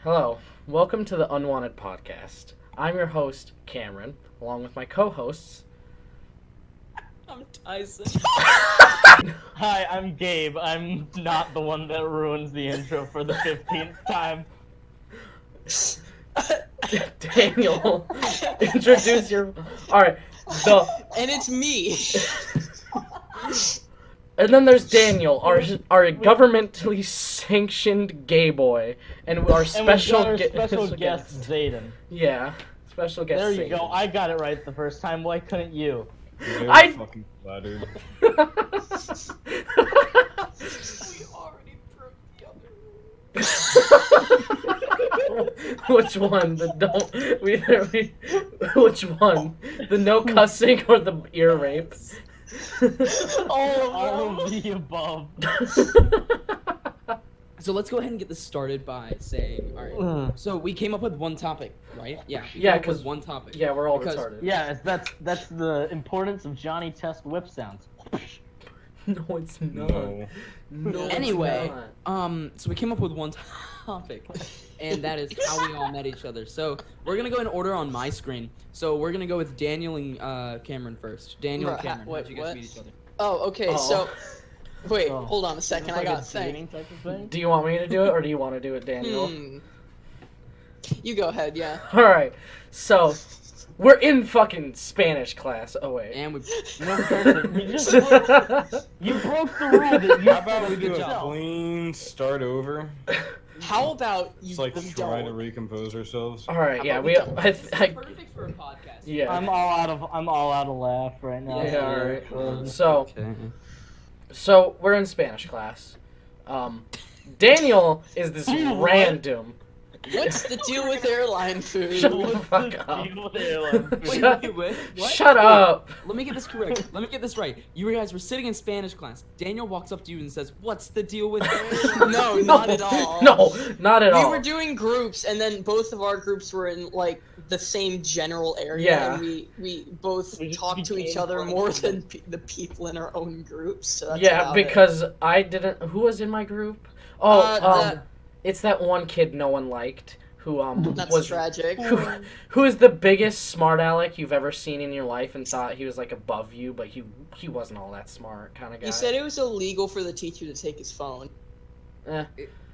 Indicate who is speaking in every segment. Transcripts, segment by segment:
Speaker 1: Hello, welcome to the Unwanted Podcast. I'm your host, Cameron, along with my co-hosts.
Speaker 2: I'm Tyson.
Speaker 3: Hi, I'm Gabe. I'm not the one that ruins the intro for the 15th time.
Speaker 1: Daniel, introduce your... Alright,
Speaker 2: And it's me.
Speaker 1: And then there's Daniel, our governmentally sanctioned gay boy, and our special
Speaker 3: guest, Zaden.
Speaker 1: Yeah, special guest.
Speaker 3: There you go. I got it right the first time. Why couldn't you?
Speaker 1: I
Speaker 4: fucking flattered.
Speaker 2: We already broke the other rule.
Speaker 1: Which one? Which one? The no cussing or the ear rape?
Speaker 3: All of the above.
Speaker 2: So let's go ahead and get this started by saying, alright. So we came up with one topic, right? Yeah.
Speaker 1: Yeah,
Speaker 2: came up with one topic.
Speaker 1: Yeah, we're all
Speaker 2: Because-
Speaker 1: retarded.
Speaker 3: Yeah, that's the importance of Johnny Test whip sounds.
Speaker 1: No, it's not.
Speaker 4: No.
Speaker 1: No, it's
Speaker 2: Anyway,
Speaker 1: not.
Speaker 2: so we came up with one topic, and that is how we all met each other. So we're gonna go in order on my screen. So we're gonna go with Daniel and Cameron first. Daniel and
Speaker 5: Bruh,
Speaker 2: Cameron,
Speaker 5: what-
Speaker 2: how'd you guys
Speaker 5: what?
Speaker 2: meet each other?
Speaker 5: Oh, okay,
Speaker 1: Oh.
Speaker 5: so... Wait,
Speaker 3: Oh.
Speaker 5: hold on a second, I got a
Speaker 3: dating
Speaker 5: thing.
Speaker 3: type of thing.
Speaker 1: Do you want me to do it, or do you want to do it, Daniel?
Speaker 5: You go ahead, yeah.
Speaker 1: Alright, so, we're in fucking Spanish class. Oh, wait.
Speaker 2: And we.
Speaker 3: No, Thursday, you broke the rule that you.
Speaker 4: How about we do
Speaker 2: Good
Speaker 4: a
Speaker 2: job.
Speaker 4: clean start over?
Speaker 5: How about you
Speaker 4: Just like try to
Speaker 5: don't?
Speaker 4: recompose ourselves.
Speaker 1: Alright, yeah,
Speaker 5: about
Speaker 1: we...
Speaker 5: we don't?
Speaker 2: Perfect for a podcast.
Speaker 1: Yeah.
Speaker 3: I'm all out of laugh right now.
Speaker 1: Yeah, alright.
Speaker 2: Uh,
Speaker 1: So,
Speaker 2: Okay.
Speaker 1: so, we're in Spanish class. Daniel is this
Speaker 3: What?
Speaker 1: random...
Speaker 5: What's the deal with airline food?
Speaker 1: Shut the
Speaker 3: What's
Speaker 1: fuck
Speaker 3: the
Speaker 1: up.
Speaker 3: deal with airline food?
Speaker 2: Wait, what?
Speaker 1: Shut up!
Speaker 2: Let me get this correct. Let me get this right. You guys were sitting in Spanish class. Daniel walks up to you and says, "What's the deal with?"
Speaker 5: No, not at all.
Speaker 1: No, not at
Speaker 5: We
Speaker 1: all.
Speaker 5: were doing groups, and then both of our groups were in, like, the same general area,
Speaker 1: Yeah.
Speaker 5: and we both
Speaker 3: We just
Speaker 5: talked to each
Speaker 3: became
Speaker 5: other
Speaker 3: friends.
Speaker 5: more than the people in our own groups, so that's
Speaker 1: Yeah,
Speaker 5: about it.
Speaker 1: because I didn't... Who was in my group? Oh,
Speaker 5: that-
Speaker 1: it's that one kid no one liked, who,
Speaker 5: That's
Speaker 1: was...
Speaker 5: tragic.
Speaker 1: Who is the biggest smart aleck you've ever seen in your life and thought he was, like, above you, but he wasn't all that smart kind of guy.
Speaker 5: He said it was illegal for the teacher to take his phone.
Speaker 1: Eh.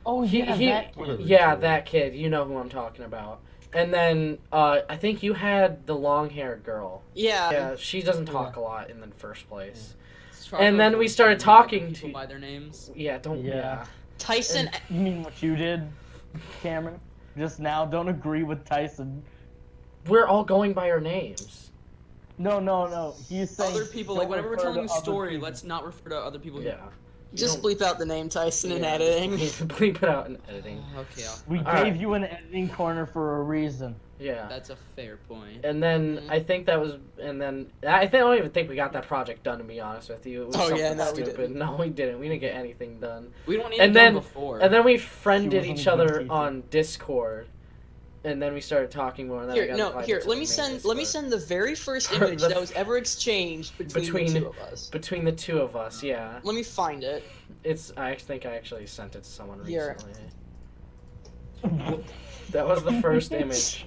Speaker 3: Oh yeah, that kid.
Speaker 1: Yeah, that kid. You know who I'm talking about. And then, I think you had the long-haired girl.
Speaker 5: Yeah.
Speaker 1: Yeah, she doesn't talk a lot in the first place.
Speaker 2: Let's try
Speaker 1: And
Speaker 2: to
Speaker 1: then we
Speaker 2: avoid
Speaker 1: started
Speaker 2: naming
Speaker 1: talking
Speaker 2: people
Speaker 1: to-
Speaker 2: by their names.
Speaker 1: Yeah, don't...
Speaker 3: Yeah.
Speaker 1: Yeah.
Speaker 5: Tyson...
Speaker 3: You mean what you did, Cameron? Just now, don't agree with Tyson.
Speaker 1: We're all going by our names.
Speaker 3: No. He's saying
Speaker 2: Other people, like
Speaker 3: don't
Speaker 2: whenever we're
Speaker 3: refer
Speaker 2: telling a
Speaker 3: to other
Speaker 2: story,
Speaker 3: people.
Speaker 2: let's not refer to other people.
Speaker 1: Yeah. You
Speaker 5: Just
Speaker 1: don't-
Speaker 5: bleep out the name Tyson in
Speaker 1: Yeah.
Speaker 5: editing.
Speaker 1: Bleep it out in editing.
Speaker 2: Okay,
Speaker 3: We
Speaker 1: Alright.
Speaker 3: gave you an editing corner for a reason.
Speaker 1: Yeah.
Speaker 2: that's a fair point.
Speaker 1: And then
Speaker 5: Mhm.
Speaker 1: I think that was, and then I don't even think we got that project done. To be honest with you, it was
Speaker 5: Oh,
Speaker 1: something
Speaker 5: yeah, no, we
Speaker 1: stupid.
Speaker 5: didn't.
Speaker 1: No, we didn't. We didn't get anything done.
Speaker 2: We don't need
Speaker 1: And
Speaker 2: it done
Speaker 1: then-
Speaker 2: before.
Speaker 1: And then we
Speaker 3: She
Speaker 1: friended
Speaker 3: wasn't
Speaker 1: each
Speaker 3: a good
Speaker 1: other
Speaker 3: teacher.
Speaker 1: on Discord, and then we started talking more. And then I
Speaker 5: Here,
Speaker 1: got
Speaker 5: no,
Speaker 1: invited
Speaker 5: here.
Speaker 1: to
Speaker 5: Let
Speaker 1: the
Speaker 5: me
Speaker 1: main
Speaker 5: send
Speaker 1: Discord.
Speaker 5: the very first
Speaker 1: The-
Speaker 5: image that was ever exchanged between the two of us.
Speaker 1: between the two of us. Yeah,
Speaker 5: Let me find it.
Speaker 1: it's. I think I actually sent it to someone
Speaker 5: Here.
Speaker 1: recently. That was the first image.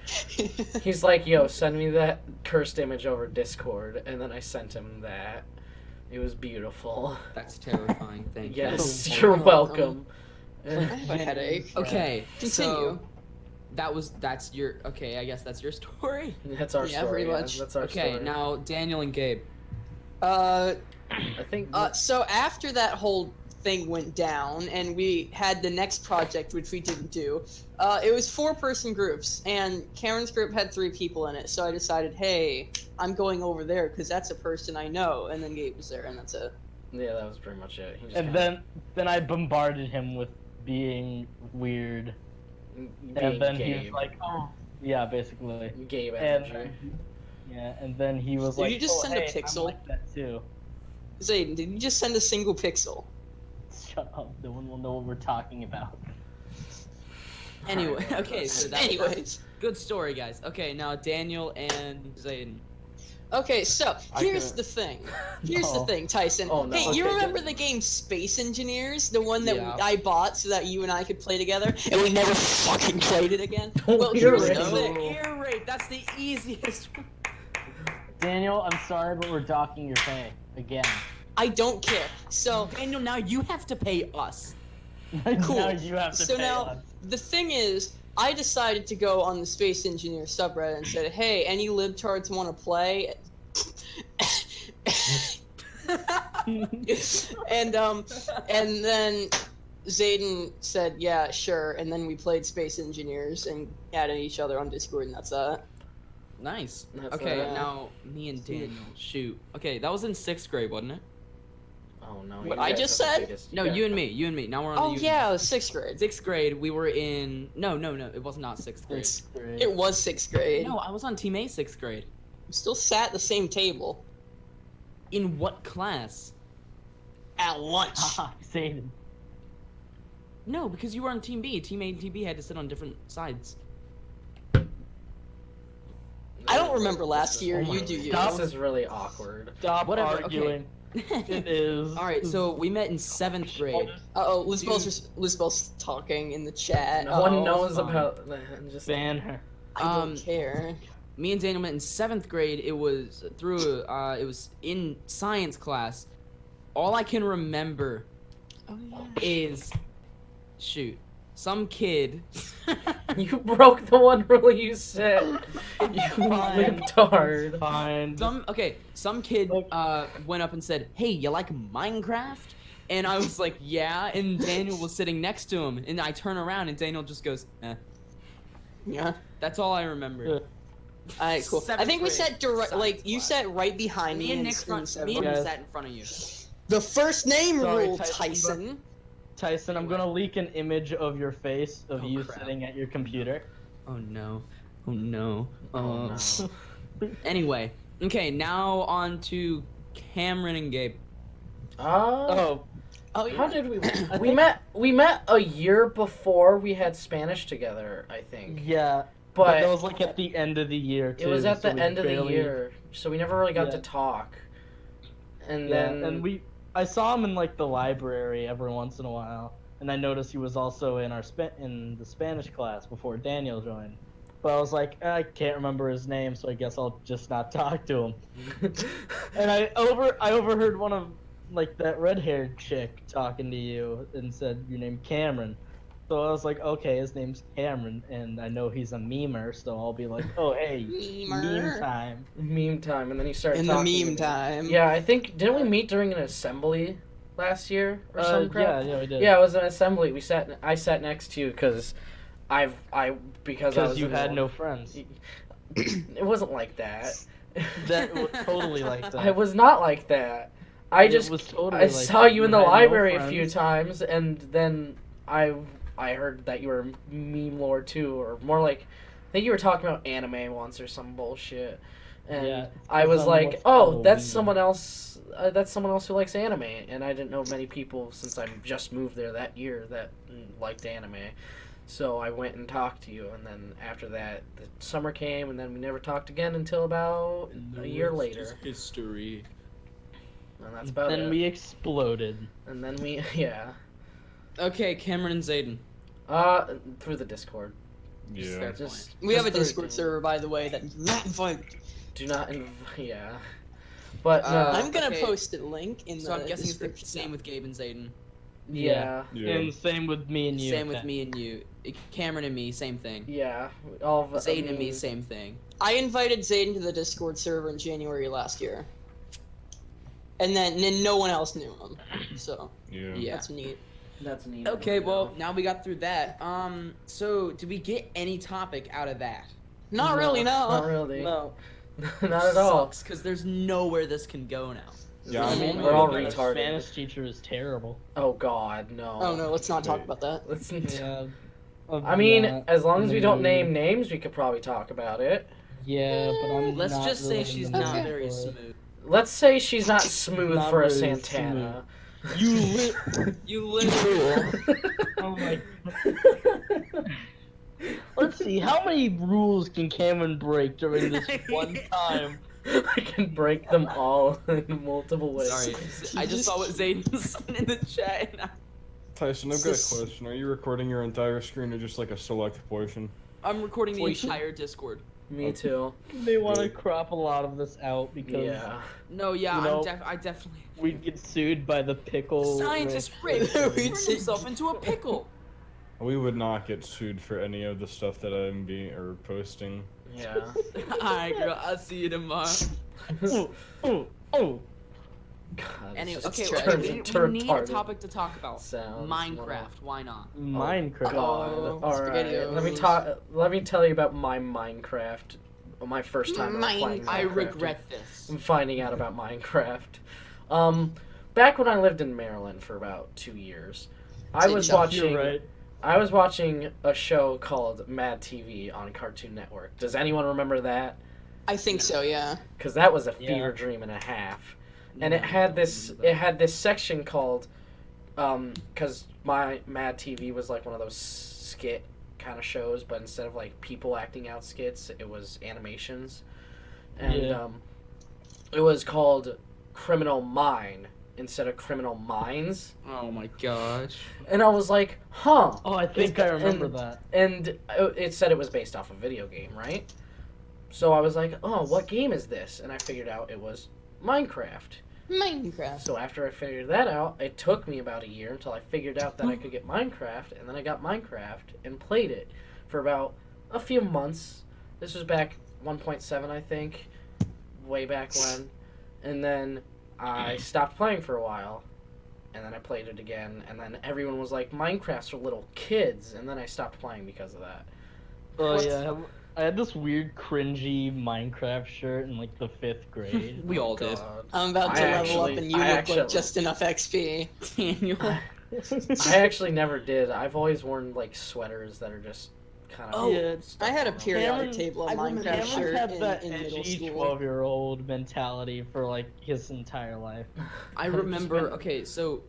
Speaker 1: He's like, "Yo, send me that cursed image over Discord," and then I sent him that. It was beautiful.
Speaker 2: That's terrifying. Thank you.
Speaker 1: Yes,
Speaker 5: You're
Speaker 1: you're
Speaker 5: welcome.
Speaker 1: welcome.
Speaker 5: I have a headache.
Speaker 2: Okay.
Speaker 5: Continue.
Speaker 2: So that's your. Okay, I guess that's your story.
Speaker 1: That's our
Speaker 5: Yeah,
Speaker 1: story.
Speaker 5: pretty
Speaker 1: yeah,
Speaker 5: much.
Speaker 1: That's our
Speaker 2: Okay,
Speaker 1: story.
Speaker 2: now Daniel and Gabe.
Speaker 5: Uh,
Speaker 1: I think.
Speaker 5: so after that whole thing went down, and we had the next project, which we didn't do. It was 4-person groups, and Karen's group had 3 people in it. So I decided, hey, I'm going over there because that's a person I know. And then Gabe was there, and that's it.
Speaker 1: Yeah, that was pretty much it. He just
Speaker 3: And then I bombarded him with being weird.
Speaker 1: being
Speaker 3: And then
Speaker 1: Gabe.
Speaker 3: he was like, oh. Yeah, basically.
Speaker 1: Gabe
Speaker 3: And
Speaker 1: energy.
Speaker 3: and then he was
Speaker 5: Did
Speaker 3: like,
Speaker 5: you just
Speaker 3: oh,
Speaker 5: send a
Speaker 3: hey, I'm
Speaker 5: pixel?
Speaker 3: like that too.
Speaker 5: Zaden, did you just send a single pixel?
Speaker 3: Shut up, no one will know what we're talking about.
Speaker 2: Anyway, okay, so that's
Speaker 5: Anyways.
Speaker 2: good story, guys. Okay, now Daniel and Zaden.
Speaker 5: Okay, so here's
Speaker 1: can-
Speaker 5: the thing. Here's the
Speaker 3: No.
Speaker 5: thing, Tyson.
Speaker 1: Oh, no.
Speaker 5: Hey, you
Speaker 1: Okay,
Speaker 5: remember the game Space Engineers, the one that
Speaker 2: Yeah.
Speaker 5: I bought so that you and I could play together, and we never fucking played it again?
Speaker 1: Don't
Speaker 5: Well,
Speaker 1: hear
Speaker 5: here's
Speaker 1: it.
Speaker 5: the
Speaker 2: No,
Speaker 5: thing.
Speaker 2: ear rape. That's the easiest.
Speaker 3: Daniel, I'm sorry, but we're docking your pay again.
Speaker 5: I don't care. So
Speaker 2: Daniel, now you have to pay us.
Speaker 5: Cool.
Speaker 3: Now you have to
Speaker 5: So
Speaker 3: pay
Speaker 5: now-
Speaker 3: us.
Speaker 5: the thing is, I decided to go on the Space Engineer subreddit and said, "Hey, any libtards want to play?" and then Zaden said, "Yeah, sure." And then we played Space Engineers and added each other on Discord, and that's that.
Speaker 2: Nice.
Speaker 1: That's
Speaker 2: Okay,
Speaker 5: that.
Speaker 2: now me and Daniel. Shoot. Okay, that was in 6th grade, wasn't it?
Speaker 1: Oh no.
Speaker 5: What
Speaker 1: you
Speaker 5: I
Speaker 1: guys
Speaker 5: just
Speaker 1: have the
Speaker 5: said?
Speaker 1: biggest-
Speaker 2: No,
Speaker 1: yeah.
Speaker 2: you and me. You and me. Now we're on
Speaker 5: Oh
Speaker 2: the
Speaker 5: yeah, it was 6th grade.
Speaker 2: 6th grade, we were in. No, it was not 6th grade.
Speaker 5: It was 6th grade.
Speaker 2: No, I was on Team A 6th grade.
Speaker 5: We still sat at the same table
Speaker 2: In what class?
Speaker 5: at lunch.
Speaker 3: Haha, Zaden.
Speaker 2: No, because you were on Team B. Team A and Team B had to sit on different sides.
Speaker 5: I don't remember last year.
Speaker 1: Oh my
Speaker 5: You do you.
Speaker 3: God.
Speaker 1: This is really awkward.
Speaker 3: Stop
Speaker 2: Whatever, okay.
Speaker 3: arguing. It is.
Speaker 2: Alright, so we met in 7th grade.
Speaker 5: Uh-oh, Lizbel's talking in the chat.
Speaker 1: No one
Speaker 5: Uh-oh.
Speaker 1: knows
Speaker 2: fine.
Speaker 1: about. Just
Speaker 3: Ban her.
Speaker 5: I don't care.
Speaker 2: Me and Daniel met in 7th grade. It was through, it was in science class. All I can remember
Speaker 5: Oh yeah.
Speaker 2: is, shoot, some kid.
Speaker 1: You broke the one rule you said. You
Speaker 3: Fine.
Speaker 1: libtard.
Speaker 3: Fine.
Speaker 2: Some kid went up and said, "Hey, you like Minecraft?" And I was like, "Yeah." And Daniel was sitting next to him, and I turn around and Daniel just goes, "Eh."
Speaker 5: Yeah.
Speaker 2: That's all I remember.
Speaker 5: Alright, cool. I
Speaker 2: 7th
Speaker 5: think we
Speaker 2: grade,
Speaker 5: sat direct,
Speaker 2: science
Speaker 5: like you
Speaker 2: class.
Speaker 5: sat right behind
Speaker 2: Me and Nick
Speaker 5: in seventh
Speaker 2: me and
Speaker 5: grade.
Speaker 2: Nick
Speaker 3: Guys.
Speaker 2: sat in front of you.
Speaker 5: The first name
Speaker 3: Sorry,
Speaker 5: rule,
Speaker 3: Tyson,
Speaker 5: Tyson.
Speaker 3: Tyson, I'm gonna leak an image of your face of
Speaker 2: Oh,
Speaker 3: you
Speaker 2: crap.
Speaker 3: sitting at your computer.
Speaker 2: Oh no. Oh no.
Speaker 1: Oh, no.
Speaker 2: Anyway, okay, now on to Cameron and Gabe.
Speaker 3: Oh,
Speaker 5: Oh yeah.
Speaker 1: How did we we met a year before we had Spanish together, I think.
Speaker 3: yeah. But that
Speaker 1: But
Speaker 3: was like at the end of the year too.
Speaker 1: it was at
Speaker 3: so
Speaker 1: the
Speaker 3: we
Speaker 1: end of the
Speaker 3: barely-
Speaker 1: year, so we never really got
Speaker 3: Yeah.
Speaker 1: to talk. And
Speaker 3: Yeah,
Speaker 1: then
Speaker 3: and I saw him in like the library every once in a while, and I noticed he was also in in the Spanish class before Daniel joined. But I was like, I can't remember his name, so I guess I'll just not talk to him. And I overheard one of like that red-haired chick talking to you and said your name Cameron. So I was like, okay, his name's Cameron, and I know he's a memer, so I'll be like, oh hey,
Speaker 5: Memer.
Speaker 3: meme time.
Speaker 1: meme time, and then he started
Speaker 5: In the
Speaker 1: talking to
Speaker 5: meme
Speaker 1: me.
Speaker 5: time.
Speaker 1: Yeah, I think didn't we meet during an assembly last year or some crap?
Speaker 3: Yeah, we did.
Speaker 1: Yeah, it was an assembly. I sat next to you because because I
Speaker 3: because
Speaker 1: was
Speaker 3: you
Speaker 1: in
Speaker 3: had
Speaker 1: the-
Speaker 3: no friends.
Speaker 1: It wasn't like that.
Speaker 3: That was totally like that.
Speaker 1: I was not like that. I
Speaker 3: It
Speaker 1: just
Speaker 3: was totally
Speaker 1: I
Speaker 3: like
Speaker 1: saw
Speaker 3: that.
Speaker 1: you in the
Speaker 3: had no
Speaker 1: library a few
Speaker 3: friends.
Speaker 1: times, and then I heard that you were meme lord too, or more like I think you were talking about anime once or some bullshit. And
Speaker 3: Yeah,
Speaker 1: I was
Speaker 3: some
Speaker 1: like,
Speaker 3: what's
Speaker 1: "Oh,
Speaker 3: called
Speaker 1: that's
Speaker 3: meme.
Speaker 1: someone else. That's someone else who likes anime." And I didn't know many people since I just moved there that year that liked anime. So I went and talked to you, and then after that, the summer came, and then we never talked again until about a year later.
Speaker 2: History.
Speaker 1: And that's about
Speaker 3: Then
Speaker 1: it.
Speaker 3: we exploded.
Speaker 1: And then we, yeah.
Speaker 2: Okay, Cameron and Zaden.
Speaker 1: Through the Discord.
Speaker 4: Yeah.
Speaker 2: Fair
Speaker 1: Just
Speaker 5: We have a
Speaker 1: just through
Speaker 5: Discord
Speaker 1: the-
Speaker 5: server, by the way, that you not invited.
Speaker 1: Do not, yeah. But no,
Speaker 5: I'm gonna
Speaker 2: okay.
Speaker 5: post a link in
Speaker 2: So
Speaker 5: the
Speaker 2: I'm guessing it's the
Speaker 5: description.
Speaker 2: same with Gabe and Zaden.
Speaker 1: yeah,
Speaker 4: Yeah.
Speaker 3: And same with me and you.
Speaker 2: Same with me and you. Cameron and me, same thing.
Speaker 1: yeah. All of
Speaker 2: Zaden and me, same thing.
Speaker 5: I invited Zaden to the Discord server in January last year. And then no one else knew him. So
Speaker 4: Yeah.
Speaker 2: Yeah.
Speaker 5: that's neat.
Speaker 1: That's neat.
Speaker 2: Okay, well, now we got through that. So did we get any topic out of that?
Speaker 5: Not really,
Speaker 1: Not
Speaker 5: no.
Speaker 1: really.
Speaker 3: No.
Speaker 1: Not at all.
Speaker 2: Because there's nowhere this can go now.
Speaker 4: Yeah, I mean,
Speaker 1: We're all
Speaker 3: Our
Speaker 1: retarded.
Speaker 3: Spanish teacher is terrible.
Speaker 1: Oh God, no.
Speaker 5: Oh no, let's not talk
Speaker 4: Wait.
Speaker 5: about that.
Speaker 1: Let's.
Speaker 3: Yeah.
Speaker 1: I mean,
Speaker 3: Yeah,
Speaker 1: as long as we don't
Speaker 3: Mm.
Speaker 1: name names, we could probably talk about it.
Speaker 3: Yeah, but I'm
Speaker 2: Let's
Speaker 3: not
Speaker 2: just say
Speaker 3: really
Speaker 2: she's
Speaker 3: in the
Speaker 2: not
Speaker 3: mood
Speaker 2: very
Speaker 3: for it.
Speaker 2: smooth.
Speaker 1: Let's say she's not smooth
Speaker 3: Not
Speaker 1: for a
Speaker 3: really
Speaker 1: Santana.
Speaker 3: You lit.
Speaker 2: You literally.
Speaker 3: Oh my. Let's see, how many rules can Cameron break during this one time
Speaker 1: I can break them all in multiple ways.
Speaker 2: Sorry, I just saw what Zaden said in the chat. And
Speaker 4: Tyson, I've got a question. Are you recording your entire screen or just like a select portion?
Speaker 2: I'm recording the
Speaker 1: Portion?
Speaker 2: entire Discord.
Speaker 1: Me too.
Speaker 3: They want to crop a lot of this out because
Speaker 1: Yeah.
Speaker 2: No, yeah,
Speaker 3: You know-
Speaker 2: I definitely.
Speaker 3: we'd get sued by the pickle.
Speaker 2: Scientist Rick turned himself into a pickle.
Speaker 4: We would not get sued for any of the stuff that I'm posting.
Speaker 1: Yeah.
Speaker 2: Alright, girl, I'll see you tomorrow.
Speaker 3: Oh,
Speaker 1: God,
Speaker 2: Anyway,
Speaker 1: this
Speaker 2: okay,
Speaker 1: just
Speaker 2: okay,
Speaker 1: turns
Speaker 2: we
Speaker 1: into
Speaker 2: need a
Speaker 1: retarded
Speaker 2: topic to talk about.
Speaker 1: sounds.
Speaker 2: Minecraft, why not?
Speaker 3: Minecraft.
Speaker 1: God.
Speaker 5: Oh,
Speaker 1: All right.
Speaker 5: SpaghettiOs.
Speaker 1: Let me tell you about my Minecraft. My first time ever playing Minecraft.
Speaker 2: I regret this.
Speaker 1: I'm finding out about Minecraft. Back when I lived in Maryland for about 2 years, I was
Speaker 5: You're
Speaker 1: watching.
Speaker 3: right.
Speaker 1: I was watching a show called Mad TV on Cartoon Network. Does anyone remember that?
Speaker 5: I think so, yeah.
Speaker 1: Because that was a
Speaker 3: Yeah.
Speaker 1: fever dream and a half. And it had this section called, because my Mad TV was like one of those skit kind of shows, but instead of like people acting out skits, it was animations, and
Speaker 3: Yeah.
Speaker 1: it was called Criminal Mine instead of Criminal Minds.
Speaker 2: Oh my gosh.
Speaker 1: And I was like, huh.
Speaker 3: Oh, I think I remember that.
Speaker 1: And it said it was based off a video game, right? So I was like, oh, what game is this? And I figured out it was Minecraft.
Speaker 5: Minecraft.
Speaker 1: So after I figured that out, it took me about a year until I figured out that I could get Minecraft, and then I got Minecraft and played it for about a few months. This was back 1.7, I think, way back when. And then I stopped playing for a while, and then I played it again, and then everyone was like, Minecraft's for little kids, and then I stopped playing because of that.
Speaker 3: Oh
Speaker 5: What?
Speaker 3: yeah, I had this weird cringy Minecraft shirt in like the 5th grade.
Speaker 2: We all did.
Speaker 1: God.
Speaker 5: I'm about to
Speaker 1: I
Speaker 5: level up
Speaker 1: actually-
Speaker 5: and you
Speaker 1: I
Speaker 5: look
Speaker 1: actually-
Speaker 5: like just enough XP.
Speaker 2: Daniel.
Speaker 1: I actually never did. I've always worn, like, sweaters that are just kind of...
Speaker 2: Oh,
Speaker 3: yeah,
Speaker 5: I had a periodic
Speaker 3: Cameron-
Speaker 5: table of
Speaker 2: I remember
Speaker 5: Minecraft
Speaker 2: Cameron
Speaker 5: shirt
Speaker 3: had that
Speaker 5: in middle
Speaker 3: edgy
Speaker 5: school.
Speaker 3: 12-year-old mentality for like his entire life.
Speaker 2: I remember, okay, so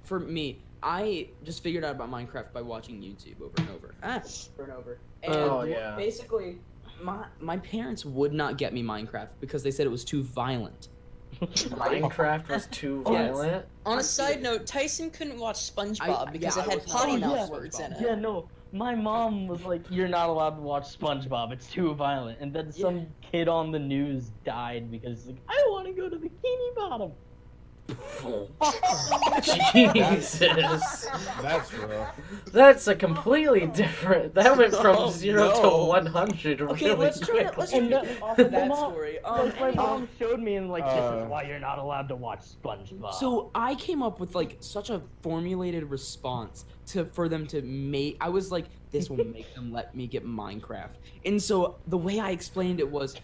Speaker 2: for me, I just figured out about Minecraft by watching YouTube over and over. Over and over. And
Speaker 1: Oh, yeah.
Speaker 2: basically, my parents would not get me Minecraft because they said it was too violent.
Speaker 1: Minecraft was too
Speaker 2: Yes.
Speaker 1: violent.
Speaker 5: On a
Speaker 2: I'm
Speaker 5: side
Speaker 2: kidding.
Speaker 5: note, Tyson couldn't watch SpongeBob because
Speaker 2: yeah,
Speaker 5: it
Speaker 2: I
Speaker 5: had
Speaker 2: was not
Speaker 5: potty
Speaker 3: watching
Speaker 5: mouth
Speaker 3: SpongeBob.
Speaker 5: words in it.
Speaker 3: Yeah, no. My mom was like, "You're not allowed to watch SpongeBob. It's too violent." And then some kid on the news died because he's like, "I want to go to Bikini Bottom."
Speaker 1: Jesus.
Speaker 4: That's rough.
Speaker 1: That's a completely different. That went from
Speaker 2: Oh,
Speaker 1: 0
Speaker 2: no.
Speaker 1: to 100
Speaker 2: Okay,
Speaker 1: really
Speaker 2: let's try
Speaker 1: quick.
Speaker 2: to let's
Speaker 3: And
Speaker 2: try
Speaker 3: that-
Speaker 2: to off of that
Speaker 3: Mom-
Speaker 2: story.
Speaker 3: Like, my
Speaker 2: Anyway.
Speaker 3: mom showed me and like, "This
Speaker 4: Uh,
Speaker 3: is why you're not allowed to watch SpongeBob."
Speaker 2: So I came up with like such a formulated response for them to make. I was like, this will make them let me get Minecraft. And so the way I explained it was,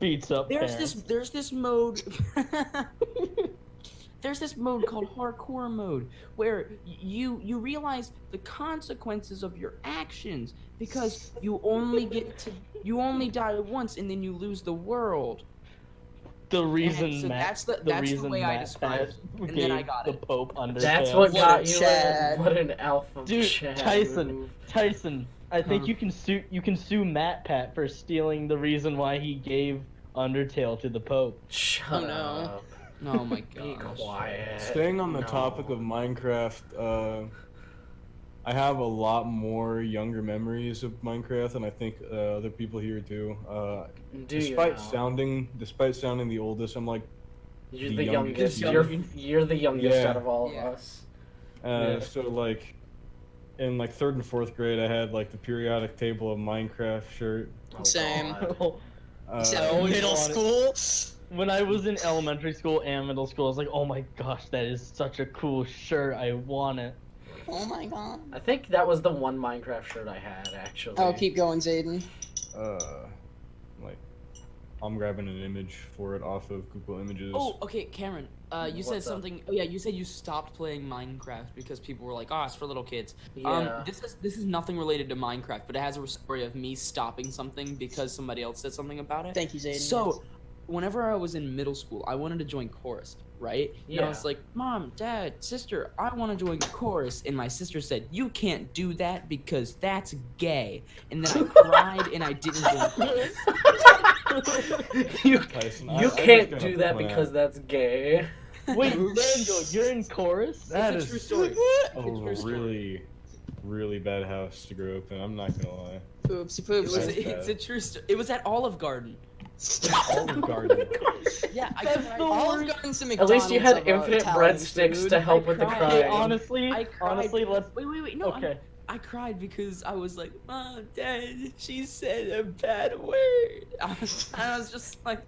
Speaker 3: beats up.
Speaker 2: there's
Speaker 3: parents.
Speaker 2: this mode. There's this mode called hardcore mode where you realize the consequences of your actions because you only die once and then you lose the world.
Speaker 3: The reason
Speaker 2: so
Speaker 3: Matt,
Speaker 2: that's the
Speaker 3: reason
Speaker 2: way I
Speaker 3: Matt
Speaker 2: described
Speaker 3: Pat
Speaker 2: and then
Speaker 3: gave
Speaker 2: I got
Speaker 3: the
Speaker 2: it.
Speaker 3: Pope Undertale.
Speaker 1: That's what
Speaker 5: What a
Speaker 1: got you.
Speaker 5: Chad.
Speaker 1: What an alpha
Speaker 3: Dude,
Speaker 1: Chad
Speaker 3: Tyson,
Speaker 1: move.
Speaker 3: Tyson, I think
Speaker 2: Huh.
Speaker 3: you can sue Matt Pat for stealing the reason why he gave Undertale to the Pope.
Speaker 1: Shut
Speaker 5: Oh, no.
Speaker 1: up.
Speaker 2: Oh my
Speaker 1: Be
Speaker 2: gosh.
Speaker 1: quiet.
Speaker 4: Staying on the
Speaker 1: No.
Speaker 4: topic of Minecraft, I have a lot more younger memories of Minecraft, and I think other people here do.
Speaker 1: Do you
Speaker 4: Despite
Speaker 1: now?
Speaker 4: sounding the oldest, I'm like,
Speaker 1: You're
Speaker 4: the
Speaker 1: the youngest.
Speaker 3: youngest.
Speaker 1: You're the youngest
Speaker 4: Yeah.
Speaker 1: out of all
Speaker 2: Yeah.
Speaker 1: of us.
Speaker 3: Yeah.
Speaker 4: So like, in like 3rd and 4th grade, I had like the periodic table of Minecraft shirt.
Speaker 1: Oh,
Speaker 5: Same.
Speaker 1: God.
Speaker 5: Except
Speaker 3: I always
Speaker 5: middle
Speaker 3: wanted-
Speaker 5: school.
Speaker 3: When I was in elementary school and middle school, I was like, "Oh my gosh, that is such a cool shirt. I want it."
Speaker 5: Oh my god.
Speaker 1: I think that was the one Minecraft shirt I had, actually.
Speaker 5: Oh, keep going, Zaden.
Speaker 4: Like, I'm grabbing an image for it off of Google Images.
Speaker 2: Oh, okay, Cameron. You said
Speaker 1: What's up?
Speaker 2: something. Oh yeah, you said you stopped playing Minecraft because people were like, "Oh, it's for little kids."
Speaker 1: Yeah.
Speaker 2: This is nothing related to Minecraft, but it has a story of me stopping something because somebody else said something about it.
Speaker 5: Thank you, Zaden.
Speaker 2: So, whenever I was in middle school, I wanted to join chorus, right? And I was like, Mom, Dad, sister, I want to join chorus. And my sister said, you can't do that because that's gay. And then I cried and I didn't join chorus.
Speaker 4: Tyson,
Speaker 1: You
Speaker 4: I'm
Speaker 1: can't
Speaker 4: just
Speaker 1: do
Speaker 4: gonna
Speaker 1: that
Speaker 4: point
Speaker 1: because
Speaker 4: out-
Speaker 1: that's gay.
Speaker 3: Wait, Daniel, you're in chorus? That
Speaker 2: It's a
Speaker 3: is
Speaker 2: true story.
Speaker 4: a
Speaker 2: It's a true story.
Speaker 4: really bad house to grow up in. I'm not gonna lie.
Speaker 5: Oopsie
Speaker 2: It was,
Speaker 5: poopsie.
Speaker 4: That's
Speaker 2: it's
Speaker 4: bad.
Speaker 2: a true story. It was at Olive Garden.
Speaker 4: Olive Garden.
Speaker 2: Yeah, I
Speaker 3: That's
Speaker 2: cried.
Speaker 3: the
Speaker 5: Olive
Speaker 3: worst.
Speaker 5: Garden's the
Speaker 1: At
Speaker 5: McDonald's
Speaker 1: least you had
Speaker 5: of,
Speaker 1: infinite
Speaker 5: Italian
Speaker 1: breadsticks
Speaker 5: food.
Speaker 1: to help with the
Speaker 2: cried.
Speaker 3: Hey,
Speaker 1: crying.
Speaker 3: honestly,
Speaker 2: I cried.
Speaker 3: let's.
Speaker 2: Wait, no.
Speaker 3: Okay.
Speaker 2: I cried because I was like, Mom, Dad, she said a bad word. I was just like,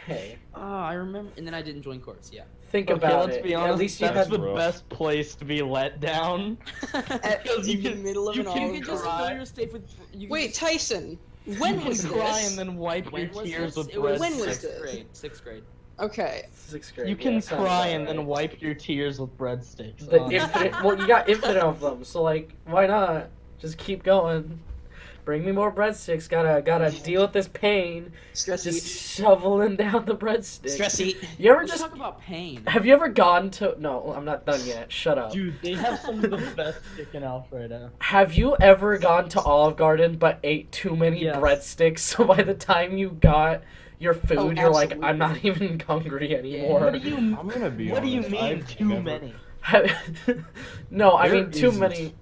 Speaker 1: Hey,
Speaker 2: oh, I remember. And then I didn't join chorus, yeah.
Speaker 1: think
Speaker 3: Okay,
Speaker 1: about
Speaker 3: let's
Speaker 1: it.
Speaker 3: be honest.
Speaker 1: At least you
Speaker 3: that's
Speaker 1: had
Speaker 3: the
Speaker 4: rough.
Speaker 3: best place to be let down.
Speaker 5: At
Speaker 3: Because
Speaker 5: in the middle of
Speaker 3: you
Speaker 5: an
Speaker 3: can
Speaker 2: You
Speaker 5: Olive
Speaker 2: can just
Speaker 5: Garden.
Speaker 2: fill your state with. You can
Speaker 5: Wait,
Speaker 2: just,
Speaker 5: Tyson,
Speaker 3: You
Speaker 5: when
Speaker 3: can
Speaker 5: was
Speaker 3: cry
Speaker 5: this?
Speaker 3: and then wipe
Speaker 2: when
Speaker 3: your
Speaker 2: was
Speaker 3: tears
Speaker 2: this?
Speaker 3: with
Speaker 2: It was
Speaker 5: When was
Speaker 3: breadsticks.
Speaker 5: this?
Speaker 2: Sixth grade.
Speaker 5: Okay.
Speaker 1: 6th grade.
Speaker 3: You can
Speaker 1: yeah, sounds
Speaker 3: cry
Speaker 1: about
Speaker 3: and then
Speaker 1: right.
Speaker 3: wipe your tears with breadsticks.
Speaker 1: The
Speaker 3: Oh.
Speaker 1: infinite. Well, you got infinite of them, so like, why not? Just keep going. Bring me more breadsticks. Gotta deal with this pain.
Speaker 5: Stress
Speaker 1: Just
Speaker 5: eat.
Speaker 1: shoveling down the breadsticks.
Speaker 5: Stress eat.
Speaker 1: You ever
Speaker 2: Let's
Speaker 1: just?
Speaker 2: talk about pain.
Speaker 1: Have you ever gone to? No, I'm not done yet. Shut up.
Speaker 3: Dude, they have some of the best chicken Alfredo.
Speaker 1: Have you ever gone to Olive Garden but ate too many
Speaker 3: Yes.
Speaker 1: breadsticks? So by the time you got your food,
Speaker 5: Oh,
Speaker 1: you're like,
Speaker 5: absolutely.
Speaker 1: I'm not even hungry anymore.
Speaker 3: What do you?
Speaker 4: I'm gonna be
Speaker 3: What do you
Speaker 4: honest,
Speaker 3: mean
Speaker 4: I've
Speaker 3: too
Speaker 4: never-
Speaker 3: many?
Speaker 1: No, I
Speaker 4: There
Speaker 1: mean too
Speaker 4: isn't
Speaker 1: many.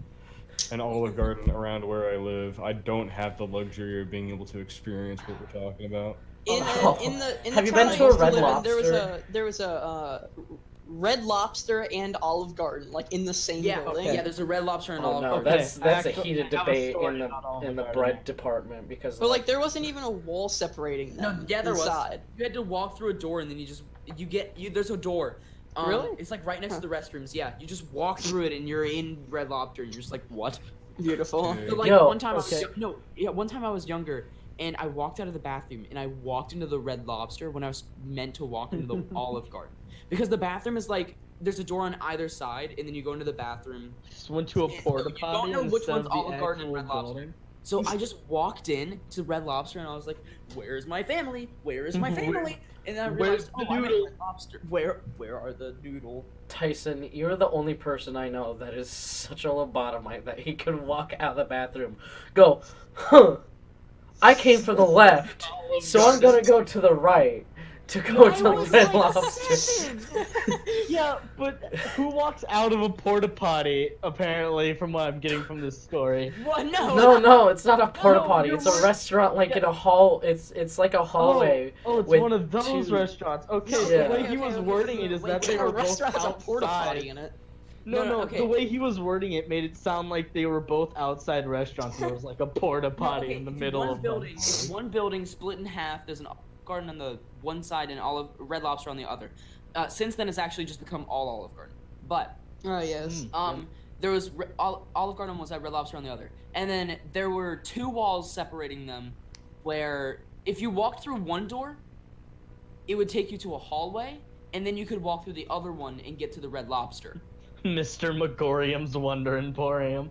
Speaker 4: An Olive Garden around where I live. I don't have the luxury of being able to experience what we're talking about.
Speaker 5: In
Speaker 1: Oh.
Speaker 5: the
Speaker 1: Have you
Speaker 5: town
Speaker 1: been
Speaker 5: I
Speaker 1: to a
Speaker 5: used
Speaker 1: Red
Speaker 5: live in,
Speaker 1: Lobster?
Speaker 5: there was a Red Lobster and Olive Garden like in the same
Speaker 2: Yeah,
Speaker 5: building.
Speaker 2: yeah. There's a Red Lobster and
Speaker 1: Oh
Speaker 2: Olive
Speaker 1: no,
Speaker 2: Garden.
Speaker 1: that's a
Speaker 3: Actually,
Speaker 1: heated
Speaker 3: I have a
Speaker 1: debate
Speaker 3: story
Speaker 1: in
Speaker 3: about Olive
Speaker 1: the
Speaker 3: Garden.
Speaker 1: bread department because
Speaker 5: But like there wasn't even a wall separating them.
Speaker 2: No, yeah, there
Speaker 5: inside.
Speaker 2: was. You had to walk through a door and then there's a door.
Speaker 5: Really?
Speaker 2: It's like right next
Speaker 5: Huh.
Speaker 2: to the restrooms. Yeah, you just walk through it and you're in Red Lobster. You're just like, what?
Speaker 5: Beautiful.
Speaker 4: Dude.
Speaker 2: But like
Speaker 1: Yo,
Speaker 2: one time,
Speaker 3: okay.
Speaker 2: one time I was younger and I walked out of the bathroom and I walked into the Red Lobster when I was meant to walk into the Olive Garden because the bathroom is like there's a door on either side and then you go into the bathroom.
Speaker 3: Just went to a porta
Speaker 2: You don't
Speaker 3: potty
Speaker 2: know which
Speaker 3: instead
Speaker 2: one's
Speaker 3: of the
Speaker 2: Olive Garden and
Speaker 3: actual
Speaker 2: Red Lobster.
Speaker 3: building.
Speaker 2: So I just walked in to Red Lobster and I was like, "Where's my family? Where is my family?" And then I
Speaker 3: Where's
Speaker 2: realized,
Speaker 3: the
Speaker 2: I'm at
Speaker 3: noodle?
Speaker 2: Red Lobster. Where are the noodle?
Speaker 1: Tyson, you're the only person I know that is such a lobotomite that he could walk out of the bathroom, go, huh? I came from the left, so I'm gonna go to the right to go to Red Lobster.
Speaker 3: Yeah, but who walks out of a porta potty? Apparently, from what I'm getting from this story.
Speaker 2: What? No.
Speaker 1: No, it's not a porta potty.
Speaker 3: you're
Speaker 1: It's a
Speaker 3: right.
Speaker 1: restaurant, like in a hall. It's like a hallway.
Speaker 3: Oh, it's
Speaker 1: with
Speaker 3: one of those
Speaker 1: two-
Speaker 3: restaurants. Okay,
Speaker 1: Yeah.
Speaker 3: the way he was wording it is that they were
Speaker 5: a
Speaker 3: both
Speaker 5: restaurant has a porta potty
Speaker 3: outside.
Speaker 5: in it.
Speaker 3: No,
Speaker 2: No,
Speaker 3: no,
Speaker 2: okay.
Speaker 3: the way he was wording it made it sound like they were both outside restaurants. There was like a porta potty in the middle
Speaker 2: one
Speaker 3: of
Speaker 2: building.
Speaker 3: them.
Speaker 2: It's one building split in half. There's an Olive Garden on the one side and Red Lobster on the other. Since then, it's actually just become all Olive Garden. But
Speaker 5: Oh yes.
Speaker 2: there was Olive Garden was at Red Lobster on the other, and then there were two walls separating them, where if you walked through one door, it would take you to a hallway, and then you could walk through the other one and get to the Red Lobster.
Speaker 3: Mr. Megorium's Wonder Emporium.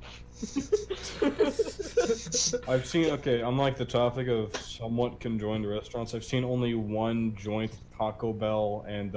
Speaker 4: I've seen, okay, on like the topic of somewhat conjoined restaurants, I've seen only one joint Taco Bell and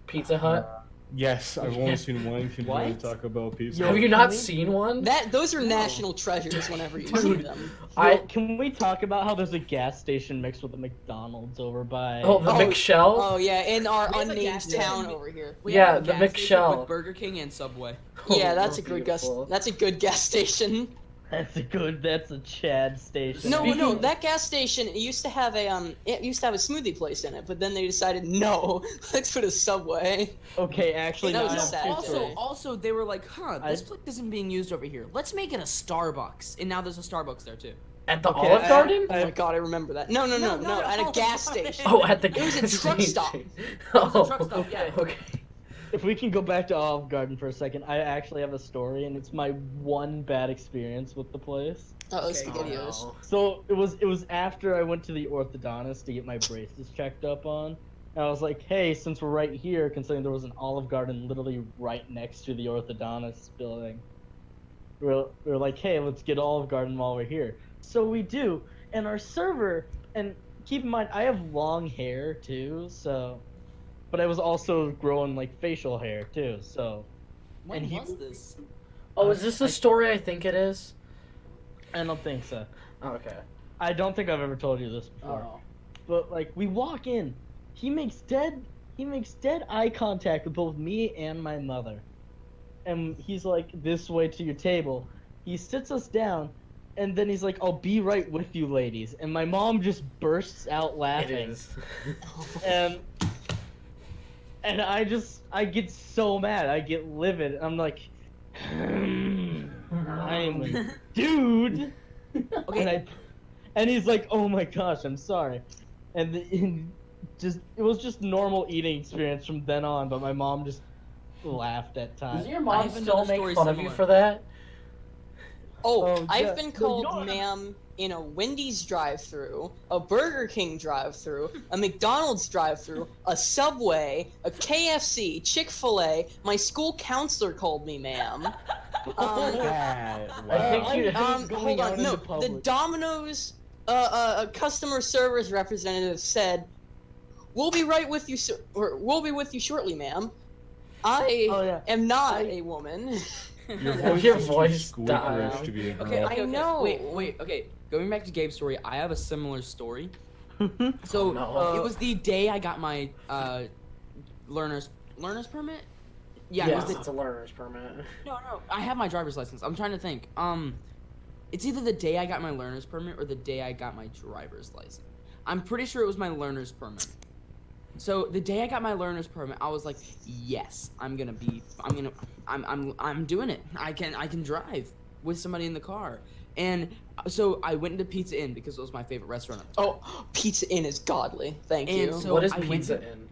Speaker 1: Pizza Hut.
Speaker 4: yes, I've only seen one conjoined
Speaker 2: What?
Speaker 4: Taco Bell pizza.
Speaker 3: Yo,
Speaker 1: Have you
Speaker 3: can
Speaker 1: not
Speaker 3: we-
Speaker 1: seen one?
Speaker 5: Those are national treasures whenever you see them.
Speaker 1: I-
Speaker 3: Can we talk about how there's a gas station mixed with a McDonald's over by?
Speaker 1: Oh, the
Speaker 5: Oh,
Speaker 1: McShell.
Speaker 5: Oh yeah, in our
Speaker 2: We have a
Speaker 5: unnamed
Speaker 2: gas station.
Speaker 5: town over here.
Speaker 2: We
Speaker 1: Yeah,
Speaker 2: have a
Speaker 1: the
Speaker 2: gas station
Speaker 1: McShell.
Speaker 2: with Burger King and Subway.
Speaker 5: Yeah, that's
Speaker 1: Oh,
Speaker 5: a good gas.
Speaker 1: beautiful.
Speaker 5: That's a good gas station.
Speaker 3: That's a Chad station.
Speaker 5: No, no,
Speaker 1: Speaking-
Speaker 5: that gas station it used to have a smoothie place in it, but then they decided no, let's put a Subway.
Speaker 3: Okay, actually,
Speaker 5: That
Speaker 3: no,
Speaker 5: was
Speaker 3: I
Speaker 5: a
Speaker 3: have
Speaker 5: sad
Speaker 3: two
Speaker 5: day.
Speaker 2: Also,
Speaker 3: stories.
Speaker 2: also they were like, huh, this
Speaker 3: I-
Speaker 2: place isn't being used over here. Let's make it a Starbucks. And now there's a Starbucks there too.
Speaker 1: At the
Speaker 3: Okay,
Speaker 1: Olive Garden?
Speaker 5: Oh my god, I remember that. No,
Speaker 2: No,
Speaker 5: at a
Speaker 2: no,
Speaker 5: gas
Speaker 2: no.
Speaker 5: station.
Speaker 1: Oh, at the
Speaker 5: It was a
Speaker 1: gas
Speaker 5: truck
Speaker 1: station.
Speaker 5: stop.
Speaker 2: was a truck stop, yeah.
Speaker 1: Okay.
Speaker 3: If we can go back to Olive Garden for a second, I actually have a story, and it's my one bad experience with the place.
Speaker 5: Oh,
Speaker 2: Okay.
Speaker 5: SpaghettiOs.
Speaker 1: no.
Speaker 3: So it was after I went to the orthodontist to get my braces checked up on. And I was like, hey, since we're right here, considering there was an Olive Garden literally right next to the orthodontist building, we were like, hey, let's get Olive Garden while we're here. So we do, and our server, and keep in mind, I have long hair too, so. But I was also growing like facial hair too, so.
Speaker 2: When
Speaker 3: And he-
Speaker 2: was this?
Speaker 1: Oh, is this the story I think it is?
Speaker 3: I don't think so.
Speaker 1: Oh, okay.
Speaker 3: I don't think I've ever told you this before.
Speaker 2: Oh.
Speaker 3: But like, we walk in, he makes dead eye contact with both me and my mother, and he's like, "This way to your table." He sits us down, and then he's like, "I'll be right with you, ladies." And my mom just bursts out
Speaker 1: It
Speaker 3: laughing.
Speaker 1: is.
Speaker 3: And I get so mad. I get livid. I'm like, I'm a dude.
Speaker 2: Okay.
Speaker 3: And he's like, "Oh my gosh, I'm sorry." And it was just normal eating experience from then on. But my mom just laughed at
Speaker 1: Does
Speaker 3: times.
Speaker 1: your
Speaker 2: I
Speaker 1: mom
Speaker 2: have
Speaker 1: still
Speaker 2: another
Speaker 1: make
Speaker 2: story
Speaker 1: fun of you
Speaker 2: similar.
Speaker 1: for that?
Speaker 5: Oh,
Speaker 3: Oh, yeah.
Speaker 5: I've been
Speaker 3: No, you
Speaker 5: called
Speaker 3: don't have-
Speaker 5: ma'am in a Wendy's drive-thru, a Burger King drive-thru, a McDonald's drive-thru, a Subway, a KFC, Chick-fil-A. My school counselor called me ma'am.
Speaker 4: God,
Speaker 1: I think
Speaker 4: wow.
Speaker 1: you-
Speaker 5: Hold on, no, the Domino's customer service representative said, "We'll be right with you, or we'll be with you shortly, ma'am." I
Speaker 3: Oh, yeah.
Speaker 5: am not a woman.
Speaker 4: Your
Speaker 1: Oh,
Speaker 4: voice
Speaker 1: your
Speaker 4: is too
Speaker 1: voice
Speaker 4: squeakerish
Speaker 1: died.
Speaker 4: to be a girl.
Speaker 2: Okay, okay,
Speaker 5: I
Speaker 2: okay.
Speaker 5: know.
Speaker 2: Wait, okay. Going back to Gabe's story, I have a similar story. So
Speaker 1: no.
Speaker 2: it was the day I got my learner's permit. Yeah,
Speaker 1: Yes,
Speaker 2: it was
Speaker 1: it's a learner's permit.
Speaker 2: no, I have my driver's license. I'm trying to think. It's either the day I got my learner's permit or the day I got my driver's license. I'm pretty sure it was my learner's permit. So the day I got my learner's permit, I was like, yes, I'm doing it. I can drive with somebody in the car. And so I went into Pizza Inn because it was my favorite restaurant at the time.
Speaker 5: Oh, Pizza Inn is godly. Thank
Speaker 2: And
Speaker 5: you.
Speaker 2: so
Speaker 1: What is
Speaker 2: I went
Speaker 1: Pizza
Speaker 2: to-
Speaker 1: Inn?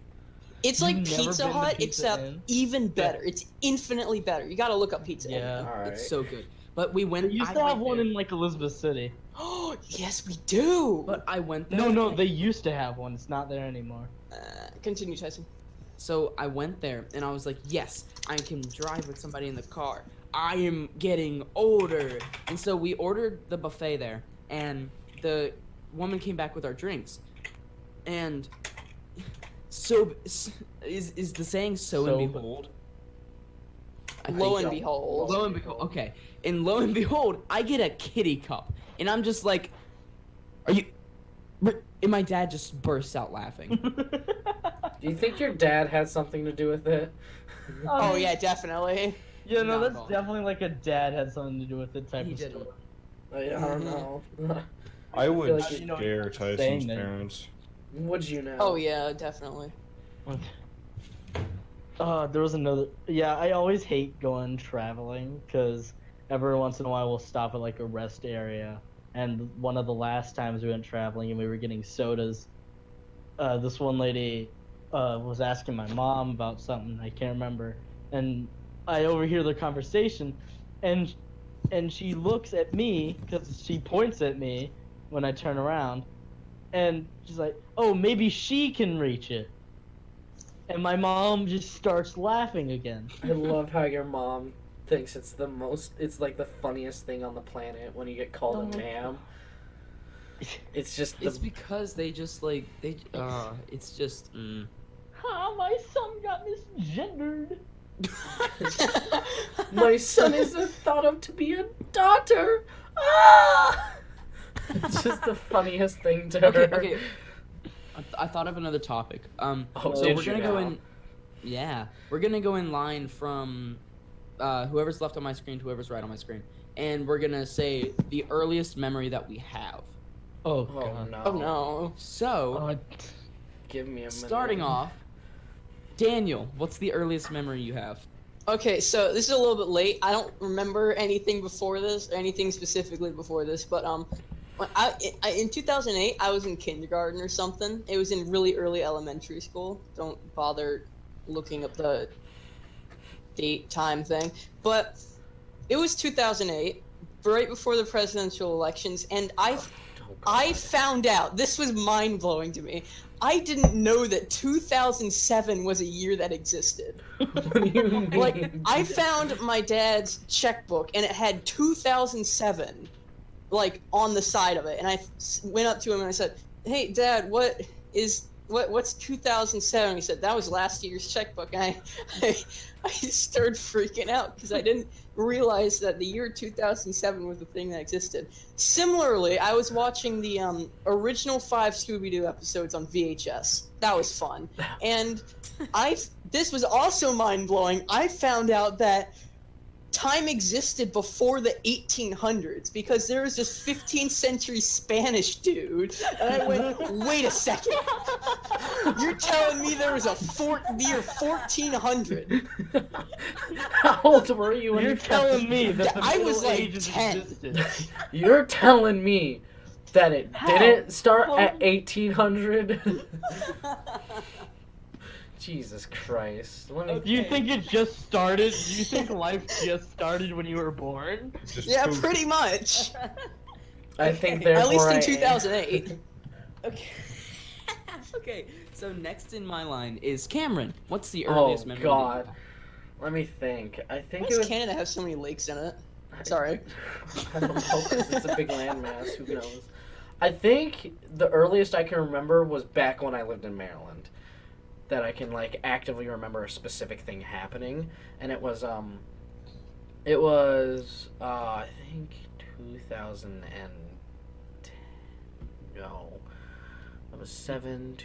Speaker 5: It's
Speaker 3: You've
Speaker 5: like
Speaker 3: never
Speaker 5: Pizza
Speaker 3: been to
Speaker 5: Hut,
Speaker 3: Pizza
Speaker 5: except
Speaker 3: Inn?
Speaker 5: even better. It's infinitely better. You gotta look up Pizza Inn.
Speaker 3: Yeah.
Speaker 1: Alright.
Speaker 2: It's so good. But we went.
Speaker 3: They used
Speaker 2: I
Speaker 3: to have
Speaker 2: went
Speaker 3: one
Speaker 2: there,
Speaker 3: in like Elizabeth City.
Speaker 5: Oh, yes, we do.
Speaker 2: But I went there.
Speaker 3: No, they used to have one. It's not there anymore.
Speaker 5: Continue, Tyson.
Speaker 2: So I went there and I was like, yes, I can drive with somebody in the car. I am getting older. And so we ordered the buffet there, and the woman came back with our drinks. And so is the saying so and
Speaker 3: So-
Speaker 2: behold? I
Speaker 5: Lo
Speaker 2: think
Speaker 5: and
Speaker 2: so.
Speaker 5: behold.
Speaker 2: Lo and behold. Okay. And lo and behold, I get a kitty cup. And I'm just like, are you... And my dad just bursts out laughing.
Speaker 1: Do you think your dad had something to do with it?
Speaker 5: Oh, yeah, definitely.
Speaker 3: Yeah, no,
Speaker 2: Not
Speaker 3: that's
Speaker 2: at all.
Speaker 3: definitely like a dad had something to do with it type
Speaker 2: He
Speaker 3: of
Speaker 2: didn't.
Speaker 3: story.
Speaker 1: I don't know.
Speaker 4: I would
Speaker 1: feel like
Speaker 3: you know,
Speaker 4: scare
Speaker 3: saying
Speaker 4: Tyson's
Speaker 3: that-
Speaker 4: parents.
Speaker 1: Would you know?
Speaker 5: Oh, yeah, definitely.
Speaker 3: There was another. Yeah, I always hate going traveling because every once in a while we'll stop at like a rest area. And one of the last times we went traveling and we were getting sodas, this one lady was asking my mom about something I can't remember, and I overhear the conversation, and she looks at me because she points at me when I turn around, and she's like, "Oh, maybe she can reach it." And my mom just starts laughing again.
Speaker 1: I love how your mom thinks it's like the funniest thing on the planet when you get called a ma'am. It's just
Speaker 2: It's because they just like it's just
Speaker 3: Ah, my son got misgendered.
Speaker 1: my son isn't thought of to be a daughter. Ah! It's just the funniest thing to her.
Speaker 2: okay. I thought of another topic.
Speaker 1: Oh,
Speaker 2: So
Speaker 1: did
Speaker 2: we're
Speaker 1: you
Speaker 2: gonna go
Speaker 1: now?
Speaker 2: in. Yeah, we're gonna go in line from whoever's left on my screen to whoever's right on my screen, and we're gonna say the earliest memory that we have.
Speaker 3: Oh,
Speaker 1: Oh
Speaker 3: God.
Speaker 1: no.
Speaker 5: Oh, no.
Speaker 2: So,
Speaker 1: Give me a minute.
Speaker 2: starting off, Daniel, what's the earliest memory you have?
Speaker 5: Okay, so this is a little bit late. I don't remember anything before this, or anything specifically before this, but when in 2008, I was in kindergarten or something. It was in really early elementary school. Don't bother looking up the date time thing. But it was 2008, right before the presidential elections, and I found out, this was mind-blowing to me, I didn't know that 2007 was a year that existed.
Speaker 1: What do you mean?
Speaker 5: Like, I found my dad's checkbook, and it had 2007, like, on the side of it, and I went up to him and I said, hey, Dad, what's 2007? He said, that was last year's checkbook. And I started freaking out because I didn't realize that the year 2007 was a thing that existed. Similarly, I was watching the original 5 Scooby-Doo episodes on VHS. That was fun. And this was also mind-blowing. I found out that time existed before the 1800s because there was this 15th century Spanish dude, and I went, wait a second, you're telling me there was a year 1400?
Speaker 1: How old were you when
Speaker 3: You're
Speaker 1: you
Speaker 3: telling me that the
Speaker 5: I
Speaker 3: Middle
Speaker 5: was like
Speaker 3: Ages
Speaker 5: 10.
Speaker 3: existed.
Speaker 1: You're telling me that it
Speaker 3: How?
Speaker 1: didn't start at 1800? Jesus Christ. Let me
Speaker 3: Do you think it just started? Do you think life just started when you were born?
Speaker 4: It's just
Speaker 5: Yeah,
Speaker 4: poop.
Speaker 5: pretty much.
Speaker 1: I think
Speaker 2: Okay.
Speaker 1: therefore
Speaker 5: At least in
Speaker 1: I am.
Speaker 5: 2008.
Speaker 2: Okay. Okay. So next in my line is Cameron. What's the
Speaker 1: Oh
Speaker 2: earliest memory?
Speaker 1: god. Let me think. I think
Speaker 5: Why
Speaker 1: it
Speaker 5: does
Speaker 1: was
Speaker 5: Canada have so many lakes in it? Sorry.
Speaker 1: I don't know, 'cause it's a big landmass, who knows. I think the earliest I can remember was back when I lived in Maryland. That I can like actively remember a specific thing happening, and it was I think 2010. No, I was 7.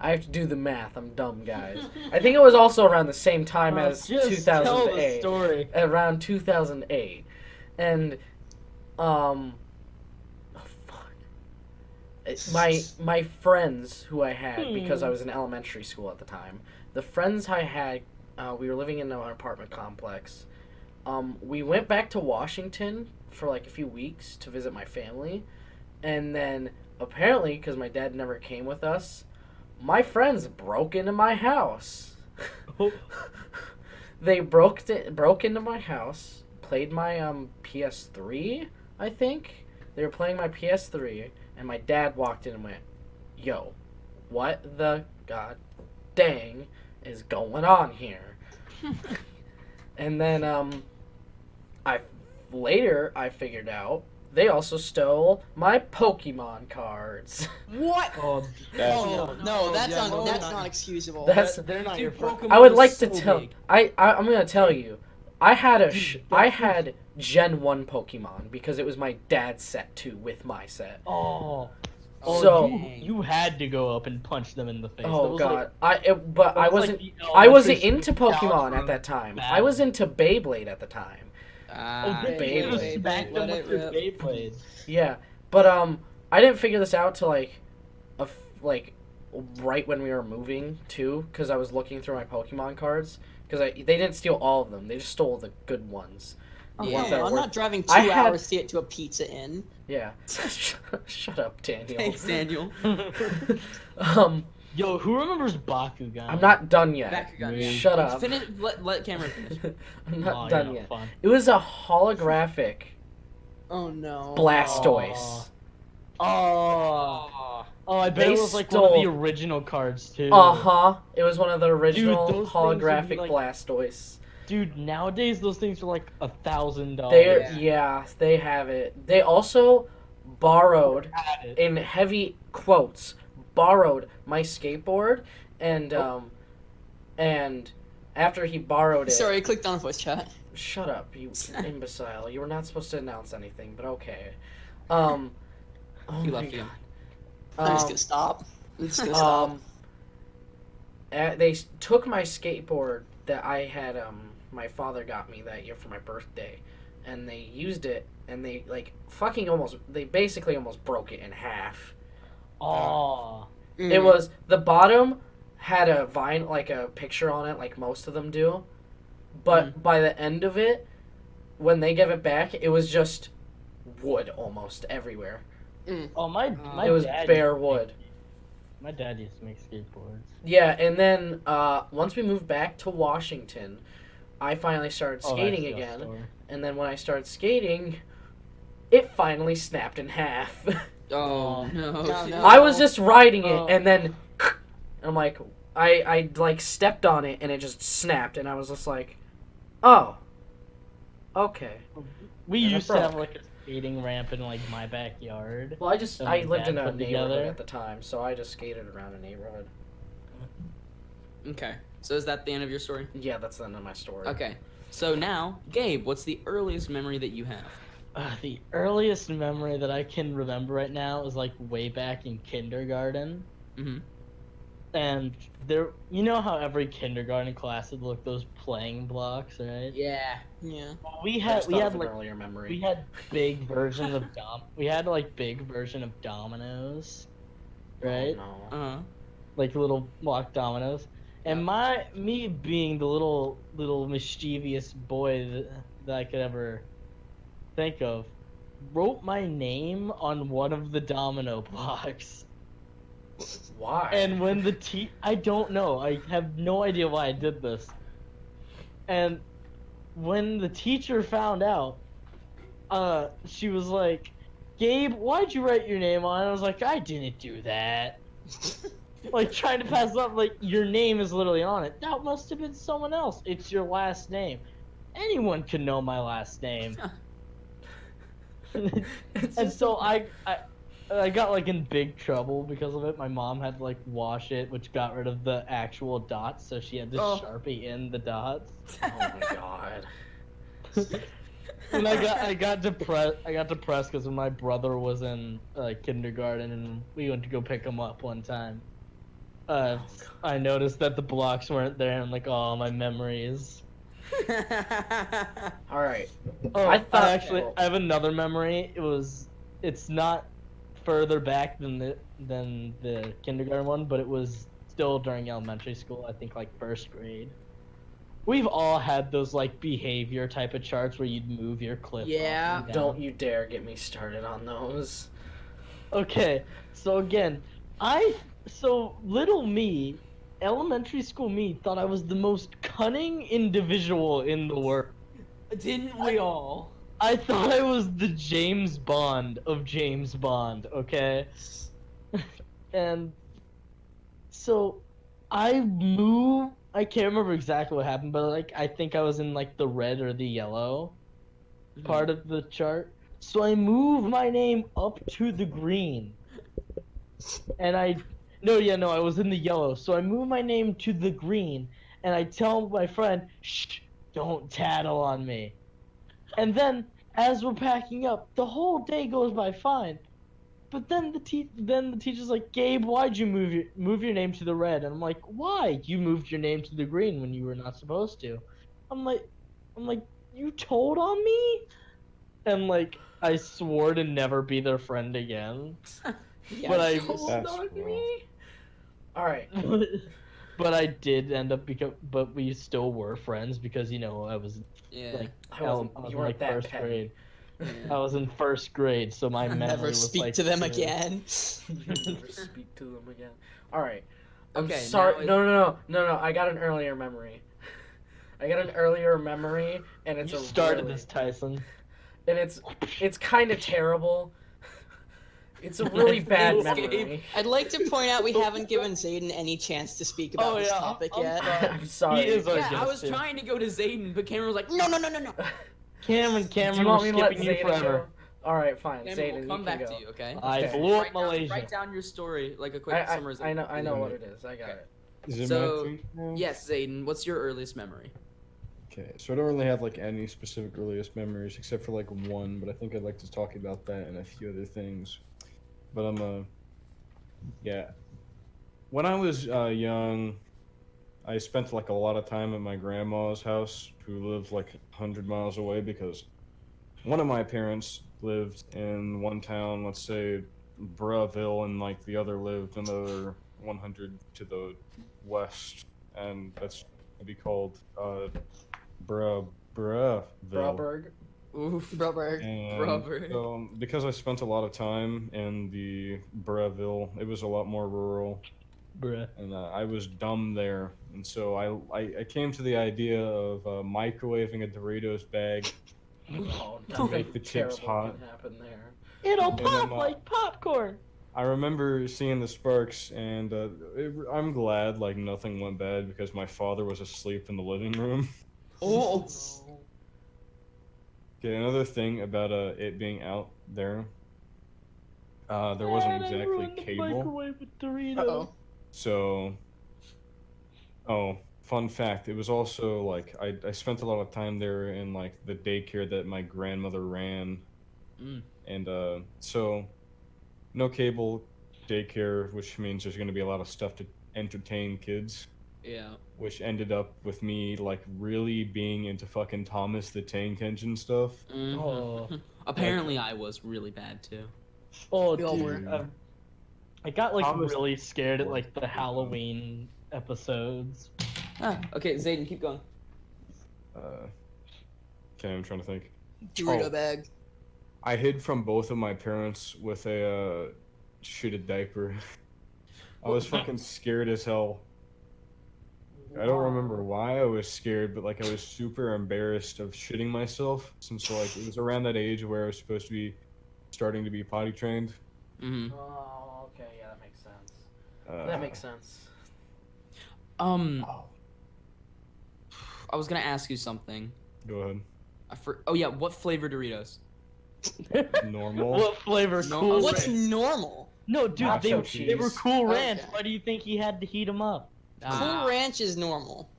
Speaker 1: I have to do the math. I'm dumb, guys. I think it was also around the same time as
Speaker 3: Just tell the
Speaker 1: 2008.
Speaker 3: story.
Speaker 1: Around 2008, and oh fuck. My friends who I had because I was in elementary school at the time, the friends I had, we were living in an apartment complex. We went back to Washington for like a few weeks to visit my family, and then apparently because my dad never came with us, my friends broke into my house. They broke into my house, played my PS3, I think. They were playing my PS3, and my dad walked in and went, "Yo, what the god dang is going on here?" And then I figured out they also stole my Pokemon cards.
Speaker 5: What?
Speaker 3: Oh,
Speaker 5: No, that's
Speaker 2: yeah,
Speaker 5: not excusable.
Speaker 1: That's
Speaker 3: they're not
Speaker 2: Dude,
Speaker 3: your friends.
Speaker 2: Pokemon
Speaker 1: I would
Speaker 2: was
Speaker 1: like
Speaker 2: so
Speaker 1: to tell.
Speaker 2: big.
Speaker 1: I'm gonna tell you. I had I
Speaker 3: that's-
Speaker 1: had Gen 1 Pokemon because it was my dad's set too with my set.
Speaker 3: Oh.
Speaker 1: So-
Speaker 3: you had to go up and punch them in the face. That
Speaker 1: Oh
Speaker 3: was
Speaker 1: god,
Speaker 3: like-
Speaker 1: I
Speaker 3: that was like the
Speaker 1: I wasn't
Speaker 3: elementary
Speaker 1: into
Speaker 3: school
Speaker 1: Pokemon
Speaker 3: algebra
Speaker 1: at that time. I
Speaker 3: battle.
Speaker 1: was into Beyblade at the time.
Speaker 3: Oh, did
Speaker 1: Beyblade.
Speaker 3: you just smack them
Speaker 5: Let
Speaker 3: with
Speaker 5: it
Speaker 3: your
Speaker 5: rip.
Speaker 3: Beyblade?
Speaker 1: Yeah, but I didn't figure this out till like right when we were moving too, because I was looking through my Pokemon cards because they didn't steal all of them. They just stole the good ones. The
Speaker 5: Yeah,
Speaker 1: ones that
Speaker 5: I'm
Speaker 1: were-
Speaker 5: not driving 2
Speaker 1: I had-
Speaker 5: hours to get to a Pizza Inn.
Speaker 1: Yeah. Shut up, Daniel.
Speaker 2: Thanks, Daniel.
Speaker 3: Yo, who remembers Bakugan?
Speaker 1: I'm not done yet.
Speaker 2: Bakugan, yeah.
Speaker 1: Shut up.
Speaker 2: Finish. Let Cameron finish.
Speaker 1: I'm
Speaker 3: Oh,
Speaker 1: not
Speaker 3: you're
Speaker 1: done
Speaker 3: not
Speaker 1: yet.
Speaker 3: fun.
Speaker 1: It was a holographic
Speaker 5: Oh no.
Speaker 1: Blastoise.
Speaker 3: Oh. Oh, I bet
Speaker 1: They
Speaker 3: it was like one of
Speaker 1: stole-
Speaker 3: the original cards too.
Speaker 1: Uh-huh. It was one of the original
Speaker 3: those things would
Speaker 1: holographic
Speaker 3: be like-
Speaker 1: Blastoise.
Speaker 3: Dude, nowadays those things are like $1,000.
Speaker 1: They have it. They also borrowed,
Speaker 3: Had it.
Speaker 1: in heavy quotes, borrowed my skateboard, and after he borrowed it.
Speaker 5: Sorry, I clicked on voice chat.
Speaker 1: Shut up, you imbecile! You were not supposed to announce anything, but okay. Oh
Speaker 2: He
Speaker 1: my
Speaker 2: left you.
Speaker 1: God.
Speaker 5: I'm just gonna stop. I'm just gonna stop.
Speaker 1: They took my skateboard that I had. My father got me that year for my birthday, and they used it, and they they basically almost broke it in half.
Speaker 3: Oh.
Speaker 1: It was the bottom had a vine, like a picture on it, like most of them do, but by the end of it, when they gave it back, it was just wood almost everywhere.
Speaker 3: Oh, my
Speaker 1: It was
Speaker 3: dad
Speaker 1: bare
Speaker 3: used to
Speaker 1: wood.
Speaker 3: make- My dad used to make skateboards.
Speaker 1: Yeah, and then once we moved back to Washington, I finally started
Speaker 3: Oh,
Speaker 1: skating
Speaker 3: that's the
Speaker 1: again.
Speaker 3: story.
Speaker 1: And then when I started skating, it finally snapped in half.
Speaker 2: Oh no.
Speaker 5: No.
Speaker 1: I was just riding it,
Speaker 3: Oh.
Speaker 1: and then I'm like, I like stepped on it, and it just snapped, and I was just like, oh, okay.
Speaker 3: We
Speaker 1: And it
Speaker 3: used to have
Speaker 1: broke.
Speaker 3: like skating ramp in like my backyard.
Speaker 1: Well, I
Speaker 3: my
Speaker 1: lived in
Speaker 3: dad
Speaker 1: a
Speaker 3: put
Speaker 1: neighborhood
Speaker 3: together.
Speaker 1: at the time, so I just skated around a neighborhood.
Speaker 2: Okay. So is that the end of your story?
Speaker 1: Yeah, that's the end of my story.
Speaker 2: Okay. So now, Gabe, what's the earliest memory that you have?
Speaker 3: The earliest memory that I can remember right now is like way back in kindergarten.
Speaker 2: Mm-hmm.
Speaker 3: And there, you know how every kindergarten class would look those playing blocks, right?
Speaker 2: Yeah.
Speaker 5: Yeah.
Speaker 3: Well,
Speaker 1: I just thought of an
Speaker 3: like
Speaker 1: earlier memory.
Speaker 3: we had big versions of we had like big version of dominoes, right?
Speaker 1: Oh, no.
Speaker 2: Uh-huh.
Speaker 3: Like little block dominoes. And me being the little mischievous boy that I could ever think of, wrote my name on one of the domino blocks.
Speaker 1: Why?
Speaker 3: And when I don't know. I have no idea why I did this. And when the teacher found out, she was like, "Gabe, why'd you write your name on it?" I was like, "I didn't do that." Like trying to pass up, like your name is literally on it. That must have been someone else. It's your last name. Anyone can know my last name. And so I got like in big trouble because of it. My mom had to like wash it, which got rid of the actual dots, so she had to Sharpie in the dots.
Speaker 1: Oh my god.
Speaker 3: And I got depressed. I got depressed because when my brother was in kindergarten and we went to go pick him up one time, I noticed that the blocks weren't there and like all my memories.
Speaker 1: All right.
Speaker 3: Oh,
Speaker 1: I thought-
Speaker 3: I have another memory. It's not further back than the kindergarten one, but it was still during elementary school. I think like first grade. We've all had those like behavior type of charts where you'd move your clip.
Speaker 2: Yeah.
Speaker 3: up and down.
Speaker 1: Don't you dare get me started on those.
Speaker 3: Okay, so again, little me, elementary school me, thought I was the most cunning individual in the world.
Speaker 2: Didn't we all?
Speaker 3: I thought I was the James Bond of James Bond, okay? And so I can't remember exactly what happened, but like I think I was in like the red or the yellow part of the chart. So I move my name up to the green. And I was in the yellow. So I move my name to the green and I tell my friend, "Shh, don't tattle on me." And then as we're packing up, the whole day goes by fine. But then the teacher's like, "Gabe, why'd you move your name to the red?" And I'm like, "Why? You moved your name to the green when you were not supposed to." I'm like, "You told on me?" And like I swore to never be their friend again.
Speaker 5: Yeah,
Speaker 3: But I
Speaker 1: Hold
Speaker 4: That's
Speaker 1: on
Speaker 4: rough.
Speaker 1: me. All right.
Speaker 3: but I did end up but we still were friends because I was
Speaker 2: Yeah.
Speaker 3: like
Speaker 1: I wasn't.
Speaker 3: I was
Speaker 1: You
Speaker 3: in
Speaker 1: weren't
Speaker 3: like
Speaker 1: that
Speaker 3: first
Speaker 1: petty.
Speaker 3: grade.
Speaker 2: Yeah.
Speaker 3: I was in first grade, so my memory
Speaker 5: Never
Speaker 3: was
Speaker 5: speak
Speaker 3: like
Speaker 5: to them
Speaker 3: good.
Speaker 5: again.
Speaker 1: Never speak to them again. All right. I'm
Speaker 2: Okay,
Speaker 1: sorry.
Speaker 2: now
Speaker 1: No. I got an earlier memory. And it's
Speaker 3: You
Speaker 1: a
Speaker 3: started
Speaker 1: really,
Speaker 3: this, Tyson.
Speaker 1: and it's kind of terrible. It's a really bad
Speaker 2: Thanks, Gabe.
Speaker 1: memory.
Speaker 5: I'd like to point out we haven't given Zaden any chance to speak about
Speaker 3: Oh,
Speaker 5: this
Speaker 3: yeah,
Speaker 5: topic
Speaker 3: I'm
Speaker 5: yet.
Speaker 3: sorry.
Speaker 1: I'm sorry.
Speaker 3: He is our
Speaker 2: Yeah, I
Speaker 3: guest
Speaker 2: was
Speaker 3: too.
Speaker 2: trying to go to Zaden, but Cameron was like, no.
Speaker 3: Cameron,
Speaker 1: Do you
Speaker 3: we're
Speaker 1: want me to let
Speaker 3: skipping you
Speaker 1: Zaden
Speaker 3: forever.
Speaker 1: go? All right, fine.
Speaker 2: Cameron,
Speaker 1: Zaden,
Speaker 2: we'll
Speaker 1: you
Speaker 2: come
Speaker 1: can
Speaker 2: back
Speaker 1: go.
Speaker 2: to you, okay?
Speaker 3: I
Speaker 1: Okay.
Speaker 3: blew up
Speaker 2: Write down,
Speaker 3: Malaysia.
Speaker 2: write down your story, like a quick
Speaker 1: I
Speaker 2: summarization.
Speaker 1: I know what it is. I got it.
Speaker 4: Is it
Speaker 2: So,
Speaker 4: my turn now?
Speaker 2: Yes, Zaden, what's your earliest memory?
Speaker 4: Okay, so I don't really have like any specific earliest memories except for like one, but I think I'd like to talk about that and a few other things. But yeah. When I was young, I spent like a lot of time at my grandma's house, who lived like 100 miles away because one of my parents lived in one town, let's say Breville, and like the other lived another 100 to the west, and that's gonna be called Breville.
Speaker 1: Broberg.
Speaker 2: Oof.
Speaker 5: Broberg.
Speaker 4: And
Speaker 2: Brother.
Speaker 4: so, because I spent a lot of time in the Breville, it was a lot more rural,
Speaker 3: Bruh.
Speaker 4: and I was dumb there. And so I came to the idea of microwaving a Doritos bag.
Speaker 1: Oh
Speaker 4: To
Speaker 1: no!
Speaker 4: make the chips
Speaker 1: Terrible
Speaker 4: hot.
Speaker 1: thing happened there.
Speaker 3: It'll
Speaker 4: And
Speaker 3: pop
Speaker 4: then,
Speaker 3: like popcorn.
Speaker 4: I remember seeing the sparks, and I'm glad like nothing went bad because my father was asleep in the living room.
Speaker 5: Oh.
Speaker 4: Okay, another thing about it being out there, there wasn't exactly cable.
Speaker 5: Uh-oh.
Speaker 4: So, oh, fun fact, it was also like I spent a lot of time there in like the daycare that my grandmother ran, and so no cable, daycare, which means there's going to be a lot of stuff to entertain kids.
Speaker 2: Yeah.
Speaker 4: Which ended up with me like really being into fucking Thomas the Tank Engine stuff.
Speaker 3: Oh.
Speaker 2: Apparently, I was really bad too.
Speaker 3: Oh,
Speaker 5: We all
Speaker 3: dude.
Speaker 4: were.
Speaker 3: I got like
Speaker 4: Thomas-
Speaker 3: really scared at like the Halloween episodes.
Speaker 2: Okay, Zaden, keep going.
Speaker 4: Okay, I'm trying to think.
Speaker 5: Dorito
Speaker 4: Oh.
Speaker 5: bag.
Speaker 4: I hid from both of my parents with a shitted diaper. I was fucking scared as hell. I don't remember why I was scared, but like I was super embarrassed of shitting myself since like it was around that age where I was supposed to be starting to be potty trained.
Speaker 2: Mm-hmm.
Speaker 1: Oh, okay, yeah, that makes sense.
Speaker 4: Uh,
Speaker 1: That makes sense.
Speaker 4: Oh,
Speaker 2: I was gonna ask you something.
Speaker 4: go ahead.
Speaker 2: Oh yeah, what flavor Doritos?
Speaker 4: Normal.
Speaker 3: What flavor?
Speaker 2: No,
Speaker 3: Cool
Speaker 5: What's
Speaker 3: Ranch.
Speaker 5: normal?
Speaker 3: No, dude,
Speaker 4: Nacho
Speaker 3: they were
Speaker 4: cheese.
Speaker 3: Cool Ranch.
Speaker 5: Okay.
Speaker 3: Why do you think he had to heat them up?
Speaker 5: Cool Ranch is normal.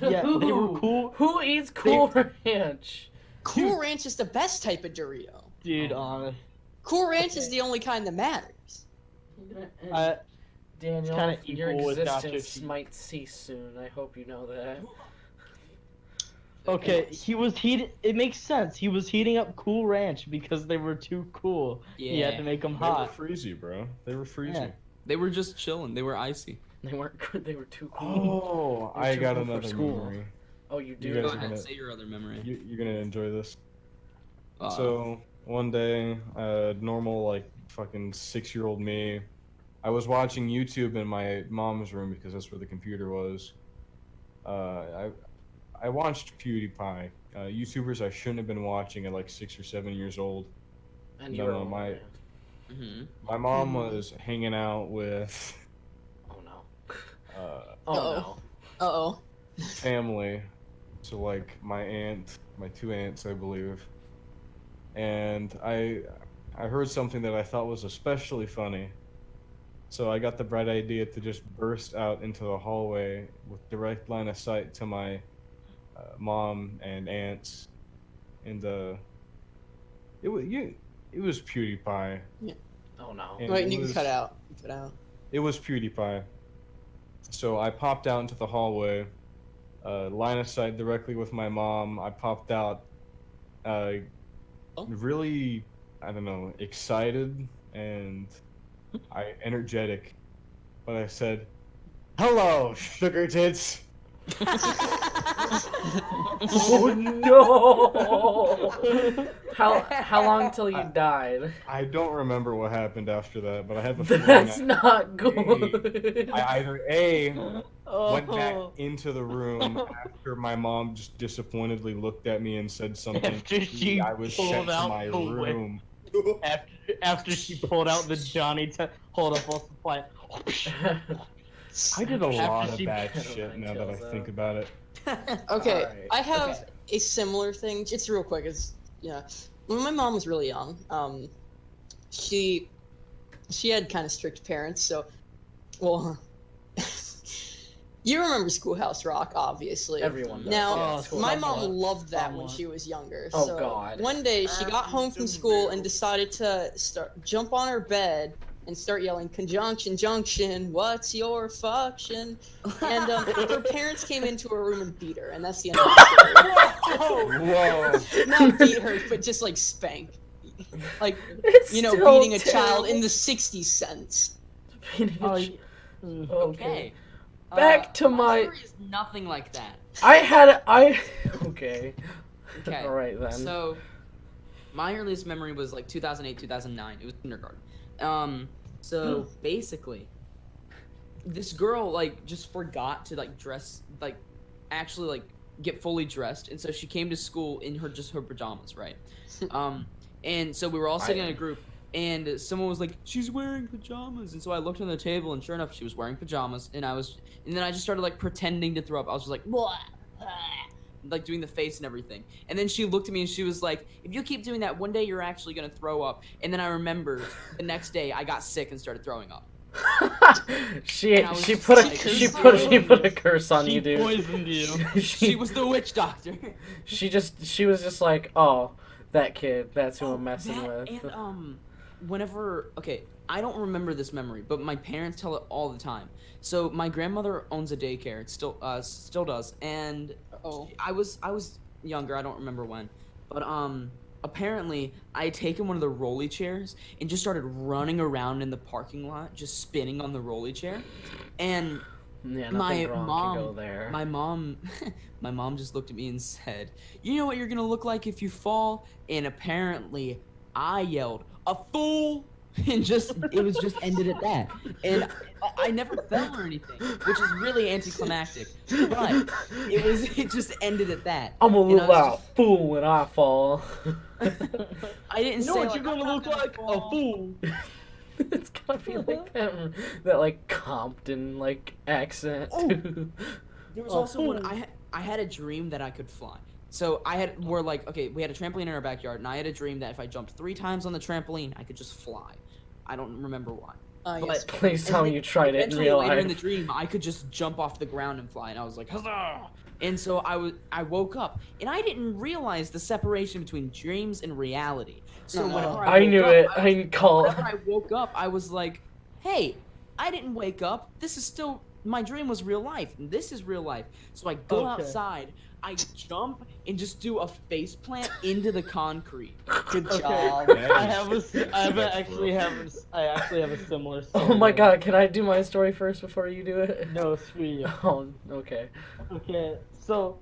Speaker 3: Yeah, they were cool.
Speaker 1: Who eats Cool Ranch?
Speaker 5: Cool Ranch is the best type of Dorito.
Speaker 3: Dude, honest.
Speaker 5: Cool Ranch is the only kind that matters.
Speaker 1: Daniel,
Speaker 3: kinda
Speaker 1: your
Speaker 3: equal with nacho
Speaker 1: existence
Speaker 3: cheese.
Speaker 1: might cease soon. I hope you know that.
Speaker 3: Okay, he was heating. It makes sense. He was heating up Cool Ranch because they were too cool. He had to make them
Speaker 4: They were
Speaker 3: hot.
Speaker 4: freezy, bro. They were freezy.
Speaker 3: Yeah.
Speaker 2: They were just chilling. They were icy.
Speaker 1: They weren't good. They were too cool.
Speaker 4: Oh, I
Speaker 1: too
Speaker 4: got
Speaker 1: cool for
Speaker 4: another
Speaker 1: school.
Speaker 4: memory.
Speaker 1: Oh, you do.
Speaker 4: You
Speaker 2: Go
Speaker 4: guys are
Speaker 2: ahead,
Speaker 4: gonna-
Speaker 2: say your other memory.
Speaker 4: You're gonna enjoy this.
Speaker 2: Uh,
Speaker 4: So one day, normal like fucking 6-year-old me, I was watching YouTube in my mom's room because that's where the computer was. I watched PewDiePie. YouTubers I shouldn't have been watching at like 6 or 7 years old.
Speaker 1: And
Speaker 4: No,
Speaker 1: you're
Speaker 4: no,
Speaker 1: old,
Speaker 4: my-
Speaker 1: man.
Speaker 2: mhm.
Speaker 4: My mom was hanging out with
Speaker 1: Oh no.
Speaker 4: uh,
Speaker 1: Oh
Speaker 5: Uh-oh.
Speaker 1: no.
Speaker 5: Uh-oh.
Speaker 4: family, so like my aunt, my 2 aunts, I believe, and I heard something that I thought was especially funny, so I got the bright idea to just burst out into the hallway with direct line of sight to my mom and aunts, and it was PewDiePie.
Speaker 1: Oh no.
Speaker 4: And
Speaker 5: Wait,
Speaker 4: it
Speaker 5: you can
Speaker 4: was-
Speaker 5: cut out. Cut out.
Speaker 4: It was PewDiePie. So I popped out into the hallway, line of sight directly with my mom. I popped out, really, I don't know, excited and energetic. But I said, "Hello, sugar tits."
Speaker 1: Oh no! How long till you died?
Speaker 4: I don't remember what happened after that, but I have a feeling
Speaker 1: That's
Speaker 4: that
Speaker 1: not good.
Speaker 4: I either A, went back
Speaker 3: Oh.
Speaker 4: into the room after my mom just disappointedly looked at me and said something.
Speaker 3: After she
Speaker 4: I was
Speaker 3: pulled
Speaker 4: sent to
Speaker 3: out
Speaker 4: my
Speaker 3: the whip.
Speaker 4: room.
Speaker 3: After she pulled out the Johnny hold up, I'll supply.
Speaker 4: I did a lot
Speaker 3: After
Speaker 4: of
Speaker 3: she-
Speaker 4: bad
Speaker 1: I don't
Speaker 4: shit
Speaker 1: think
Speaker 4: now that I
Speaker 1: so.
Speaker 4: think about it.
Speaker 5: Okay,
Speaker 1: Alright.
Speaker 5: I have a similar thing. It's real quick. It's when my mom was really young, she had kind of strict parents. So, well, you remember Schoolhouse Rock, obviously.
Speaker 1: Everyone does.
Speaker 5: Now,
Speaker 1: yeah,
Speaker 3: Oh,
Speaker 1: school.
Speaker 5: my
Speaker 3: somewhat.
Speaker 5: mom loved that when
Speaker 3: Somewhat.
Speaker 5: she was younger.
Speaker 1: Oh,
Speaker 5: So
Speaker 1: God.
Speaker 5: one day she got home from school and decided to jump on her bed and start yelling, "Conjunction, junction, what's your function?" And her parents came into her room and beat her, and that's the end of the story.
Speaker 4: Whoa!
Speaker 5: Not beat her, but just like spank. Like,
Speaker 1: It's
Speaker 5: you know,
Speaker 1: still
Speaker 5: beating a child in
Speaker 1: terrible.
Speaker 5: the 60 cents.
Speaker 1: Beating a
Speaker 3: Oh,
Speaker 1: ch-
Speaker 3: y-
Speaker 2: Okay.
Speaker 1: Back to my-
Speaker 2: story is nothing like that.
Speaker 1: Okay.
Speaker 2: Okay.
Speaker 1: All right then.
Speaker 2: So, my earliest memory was like 2008, 2009. It was kindergarten. So basically, this girl like just forgot to like dress, like actually like get fully dressed, and so she came to school in her pajamas, right? And so we were all sitting in a group, and someone was like, "She's wearing pajamas," and so I looked on the table, and sure enough, she was wearing pajamas, and then I just started like pretending to throw up. I was just like, "Blah, blah," like doing the face and everything. And then she looked at me and she was like, "If you keep doing that, one day you're actually gonna throw up." And then I remember the next day I got sick and started throwing up.
Speaker 1: she
Speaker 2: And I was
Speaker 1: she
Speaker 2: just
Speaker 1: put a
Speaker 2: like,
Speaker 1: she put a curse on
Speaker 3: She
Speaker 1: you, dude.
Speaker 3: poisoned you.
Speaker 2: She was the witch doctor.
Speaker 1: She was just like, oh, that kid, that's who I'm messing
Speaker 2: that,
Speaker 1: with.
Speaker 2: And whenever I don't remember this memory, but my parents tell it all the time. So my grandmother owns a daycare. It still does. And I was younger. I don't remember when, but apparently I had taken one of the rolly chairs and just started running around in the parking lot, just spinning on the rolly chair, and
Speaker 1: Yeah,
Speaker 2: my
Speaker 1: nothing wrong
Speaker 2: mom,
Speaker 1: can go there.
Speaker 2: my mom just looked at me and said, "You know what you're gonna look like if you fall?" And apparently, I yelled, "A fool!" And it was just ended at that. And I never fell or anything, which is really anticlimactic. But it just ended at that.
Speaker 1: I'm a
Speaker 2: And I
Speaker 1: little
Speaker 2: was
Speaker 1: out fool when I fall.
Speaker 2: I didn't
Speaker 3: You know
Speaker 2: say
Speaker 3: what
Speaker 2: like,
Speaker 3: you're gonna
Speaker 2: "I'm not
Speaker 3: look
Speaker 2: gonna
Speaker 3: like?
Speaker 2: fall."
Speaker 3: A fool.
Speaker 1: It's gonna be like that like Compton like accent.
Speaker 2: Oh.
Speaker 1: too.
Speaker 2: There was
Speaker 3: Oh,
Speaker 2: also when
Speaker 3: fool.
Speaker 2: I had a dream that I could fly. So we had a trampoline in our backyard, and I had a dream that if I jumped 3 times on the trampoline, I could just fly. I don't remember why.
Speaker 5: Yes.
Speaker 1: Please tell me you tried it in
Speaker 2: Eventually,
Speaker 1: real
Speaker 2: later
Speaker 1: life.
Speaker 2: in the dream, I could just jump off the ground and fly, and I was like, huzzah! And so I woke up, and I didn't realize the separation between dreams and reality. So
Speaker 5: Uh-oh.
Speaker 2: whenever
Speaker 1: I
Speaker 2: woke
Speaker 1: knew
Speaker 2: up,
Speaker 1: it. I didn't call.
Speaker 2: Whenever I woke up, I was like, hey, I didn't wake up. This is still, my dream was real life, and this is real life. So I go
Speaker 3: Okay.
Speaker 2: outside, I jump, and just do a face plant into the concrete.
Speaker 5: Good
Speaker 3: Okay.
Speaker 5: job.
Speaker 3: I actually have a similar story.
Speaker 1: Oh my god, can I do my story first before you do it?
Speaker 3: No, sweet.
Speaker 1: Oh, okay.
Speaker 3: Okay, so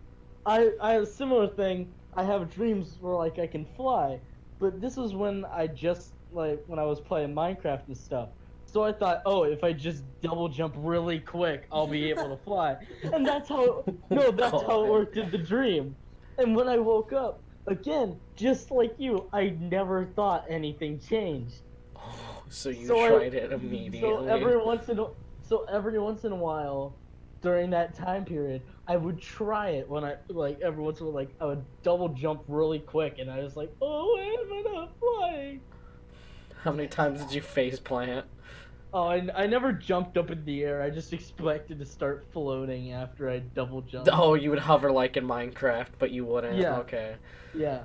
Speaker 3: I have a similar thing. I have dreams where like I can fly, but this was when I just when I was playing Minecraft and stuff. So I thought, oh, if I just double jump really quick, I'll be able to fly. And that's how it worked in the dream. And when I woke up, again, just like you, I never thought anything changed.
Speaker 1: Oh, so you
Speaker 3: So
Speaker 1: tried it immediately.
Speaker 3: So every once in a while, during that time period, I would try it when every once in a while, I would double jump really quick, and I was like, oh, why am I not flying?
Speaker 1: How many times did you face plant?
Speaker 3: Oh, I never jumped up in the air. I just expected to start floating after I double jumped.
Speaker 1: Oh, you would hover like in Minecraft, but you wouldn't.
Speaker 3: Yeah.
Speaker 1: Okay.
Speaker 3: Yeah.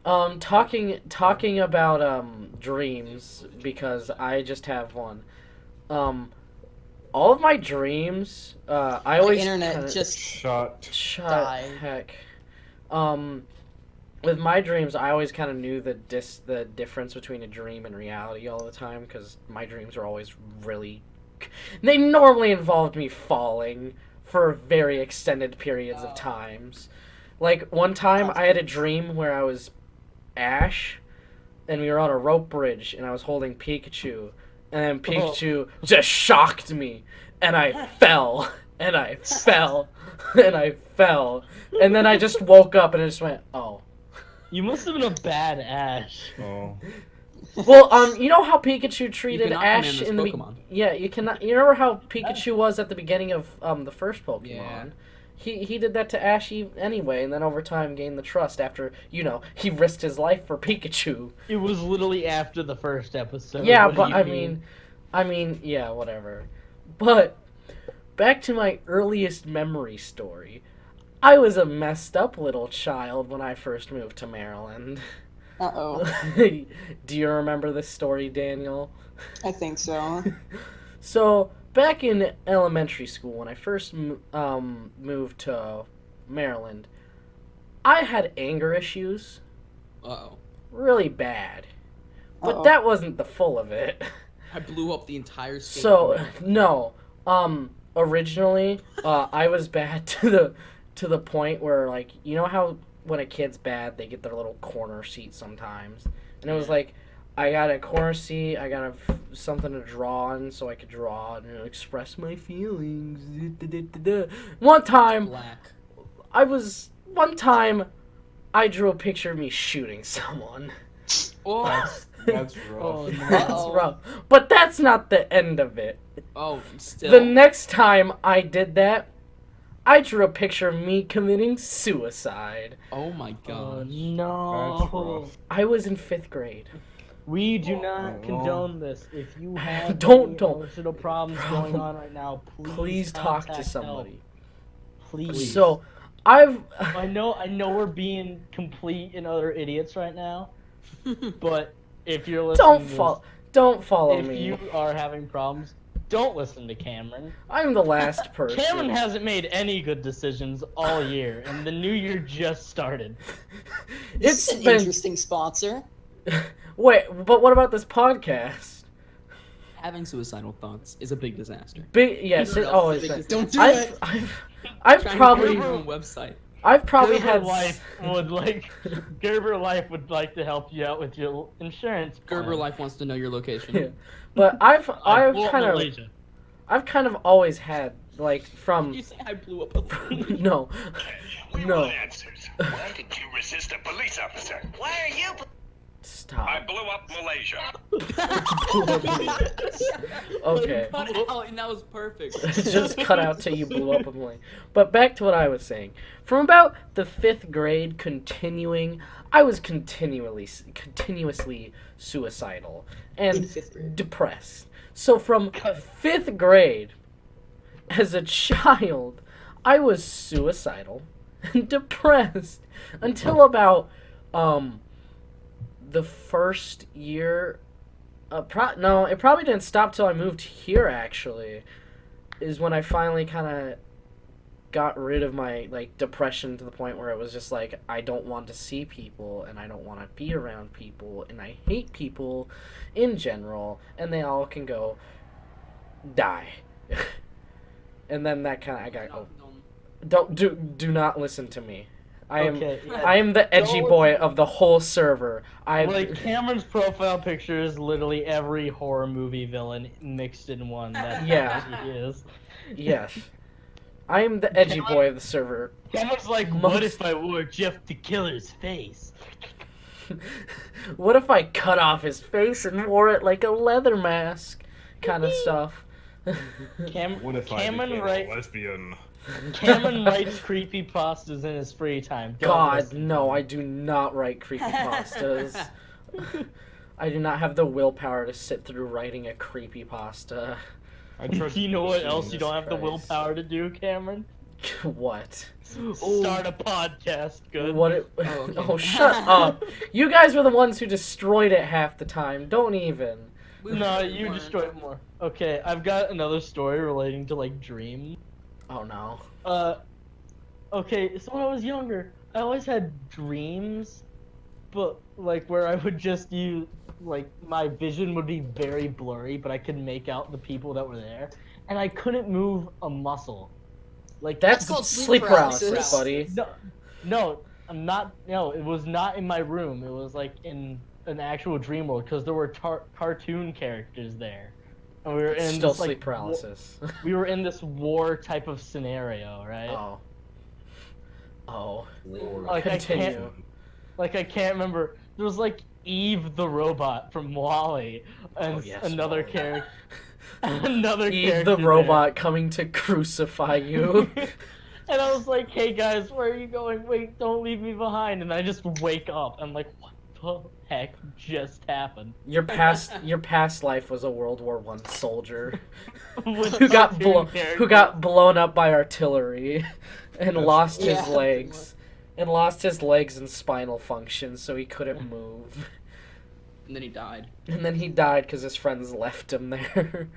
Speaker 1: Talking about dreams, because I just have one. All of my dreams, I
Speaker 5: My
Speaker 1: always
Speaker 5: internet
Speaker 1: kinda-
Speaker 5: just
Speaker 4: Shot.
Speaker 1: shut
Speaker 5: died.
Speaker 1: heck. With my dreams, I always kind of knew the difference between a dream and reality all the time, because my dreams were always really. They normally involved me falling for very extended periods of times. Like one time, I had a dream where I was Ash, and we were on a rope bridge, and I was holding Pikachu, and then Pikachu just shocked me, and I fell, and I fell, and I fell, and then I just woke up and I just went, oh.
Speaker 3: You must have been a bad Ash.
Speaker 4: Oh.
Speaker 1: Well, you know how Pikachu treated
Speaker 2: cannot
Speaker 1: Ash
Speaker 2: command this
Speaker 1: in the
Speaker 2: Pokemon.
Speaker 1: yeah, you cannot. You remember how Pikachu was at the beginning of the first Pokemon?
Speaker 2: Yeah.
Speaker 1: He did that to Ash anyway, and then over time gained the trust after he risked his life for Pikachu.
Speaker 3: It was literally after the first episode.
Speaker 1: Yeah,
Speaker 3: What do
Speaker 1: but
Speaker 3: you
Speaker 1: I mean, yeah, whatever. But back to my earliest memory story. I was a messed up little child when I first moved to Maryland.
Speaker 5: Uh-oh.
Speaker 1: Do you remember this story, Daniel?
Speaker 5: I think so.
Speaker 1: So, back in elementary school, when I first moved to Maryland, I had anger issues.
Speaker 2: Uh-oh.
Speaker 1: Really bad. But
Speaker 5: Uh-oh.
Speaker 1: that wasn't the full of it.
Speaker 2: I blew up the entire state.
Speaker 1: So, no. Originally, I was bad to the point where, like, you know how when a kid's bad, they get their little corner seat sometimes? And it was like, I got a corner seat, I got something to draw on so I could draw and express my feelings. One time, I drew a picture of me shooting someone.
Speaker 2: Oh,
Speaker 4: That's rough.
Speaker 3: Oh, no.
Speaker 1: That's rough. But that's not the end of it.
Speaker 2: oh, still.
Speaker 1: The next time I did that, I drew a picture of me committing suicide.
Speaker 2: Oh my
Speaker 3: Oh,
Speaker 2: god.
Speaker 3: no.
Speaker 4: That's rough.
Speaker 1: I was in 5th grade.
Speaker 3: We do not
Speaker 4: Oh.
Speaker 3: condone this. If you have
Speaker 1: Don't.
Speaker 3: emotional problems going on right now,
Speaker 1: Please talk to
Speaker 3: contact
Speaker 1: somebody.
Speaker 3: help. Please.
Speaker 1: So, I've
Speaker 3: I know we're being complete and utter idiots right now, but if you're listening,
Speaker 1: don't follow
Speaker 3: if
Speaker 1: me.
Speaker 3: you are having problems, don't listen to Cameron.
Speaker 1: I'm the last person.
Speaker 3: Cameron hasn't made any good decisions all year, and the new year just started.
Speaker 5: This
Speaker 1: It's
Speaker 5: is an
Speaker 1: been
Speaker 5: interesting sponsor.
Speaker 1: wait, but what about this podcast?
Speaker 2: Having suicidal thoughts is a big disaster.
Speaker 1: Yes, it always is.
Speaker 5: Don't do
Speaker 1: I've,
Speaker 5: it.
Speaker 1: I've
Speaker 2: Trying
Speaker 1: probably
Speaker 2: to create your own website.
Speaker 1: I've probably
Speaker 3: Gerber
Speaker 1: had
Speaker 3: Life would Gerber Life would like to help you out with your insurance.
Speaker 2: Gerber
Speaker 3: plan.
Speaker 2: Life wants to know your location.
Speaker 1: Yeah. But I've
Speaker 3: Well,
Speaker 1: kind of
Speaker 3: Malaysia.
Speaker 1: I've kind of always had like from
Speaker 2: You say I blew up a
Speaker 1: no
Speaker 6: We
Speaker 1: No.
Speaker 6: want answers. Why did you resist a police officer? Why are you? I
Speaker 1: stop.
Speaker 6: blew up Malaysia.
Speaker 1: Okay.
Speaker 2: Cut out, and that was perfect.
Speaker 1: Just cut out till you blew up a plane. But back to what I was saying. From about the 5th grade continuing, I was continuously suicidal
Speaker 5: In
Speaker 1: and
Speaker 5: 5th grade.
Speaker 1: depressed. So from 5th grade, as a child, I was suicidal and depressed until about the first year. No, it probably didn't stop till I moved here. Actually, is when I finally kind of got rid of my like depression to the point where it was just like I don't want to see people and I don't want to be around people and I hate people in general and they all can go die. And then that kind of I got do not listen to me. I am
Speaker 3: Okay, yeah.
Speaker 1: I am the edgy
Speaker 3: Don't
Speaker 1: boy
Speaker 3: listen-
Speaker 1: of the whole server.
Speaker 3: Like Cameron's profile picture is literally every horror movie villain mixed in one. That's
Speaker 1: Yeah.
Speaker 3: what he is.
Speaker 1: Yes. I am the edgy boy of the server.
Speaker 3: Cameron's like, what if I wore Jeff the Killer's face?
Speaker 1: What if I cut off his face and wore it like a leather mask? Kind of stuff.
Speaker 4: What if
Speaker 3: Cameron
Speaker 4: I became
Speaker 3: write-
Speaker 4: a lesbian?
Speaker 3: Cameron writes creepypastas in his free time. Don't
Speaker 1: God,
Speaker 3: listen.
Speaker 1: no, I do not write creepypastas. I do not have the willpower to sit through writing a creepypasta.
Speaker 4: I tried
Speaker 3: Do you know what
Speaker 4: Jesus
Speaker 3: else you don't have the
Speaker 1: Christ.
Speaker 3: willpower to do, Cameron?
Speaker 1: What?
Speaker 3: Start a podcast. Good.
Speaker 1: What? It,
Speaker 2: okay.
Speaker 1: oh, shut up! You guys were the ones who destroyed it half the time. Don't even.
Speaker 3: No, you destroyed more. Okay, I've got another story relating to like dreams.
Speaker 1: Oh no.
Speaker 3: Okay, so when I was younger, I always had dreams, but like where I would just use like my vision would be very blurry, but I could make out the people that were there, and I couldn't move a muscle. Like
Speaker 1: That's
Speaker 5: called
Speaker 1: sleep
Speaker 5: sleep
Speaker 1: paralysis,
Speaker 5: paralysis.
Speaker 1: buddy.
Speaker 3: no, I'm not. No, it was not in my room. It was like in an actual dream world because there were cartoon characters there, and we were in
Speaker 1: Still
Speaker 3: this, like,
Speaker 1: sleep paralysis.
Speaker 3: we were in this war type of scenario, right?
Speaker 1: Oh. Oh.
Speaker 3: Like I
Speaker 1: Continue.
Speaker 3: can't, like I can't remember. There was like Eve the robot from Wall-E, and
Speaker 1: Oh, yes,
Speaker 3: another
Speaker 1: Wall-E.
Speaker 3: character, another
Speaker 1: Eve
Speaker 3: character
Speaker 1: the robot coming to crucify you.
Speaker 3: there. And I was like, "Hey guys, where are you going? Wait, don't leave me behind!" And I just wake up. I'm like, "What the heck just happened?"
Speaker 1: Your past life was a World War I soldier
Speaker 3: With
Speaker 1: who got
Speaker 3: cartoon
Speaker 1: who got blown up by artillery and lost his
Speaker 5: Yeah.
Speaker 1: legs. And lost his legs and spinal function, so he couldn't move.
Speaker 2: And then he died.
Speaker 1: And then he died because his friends left him there.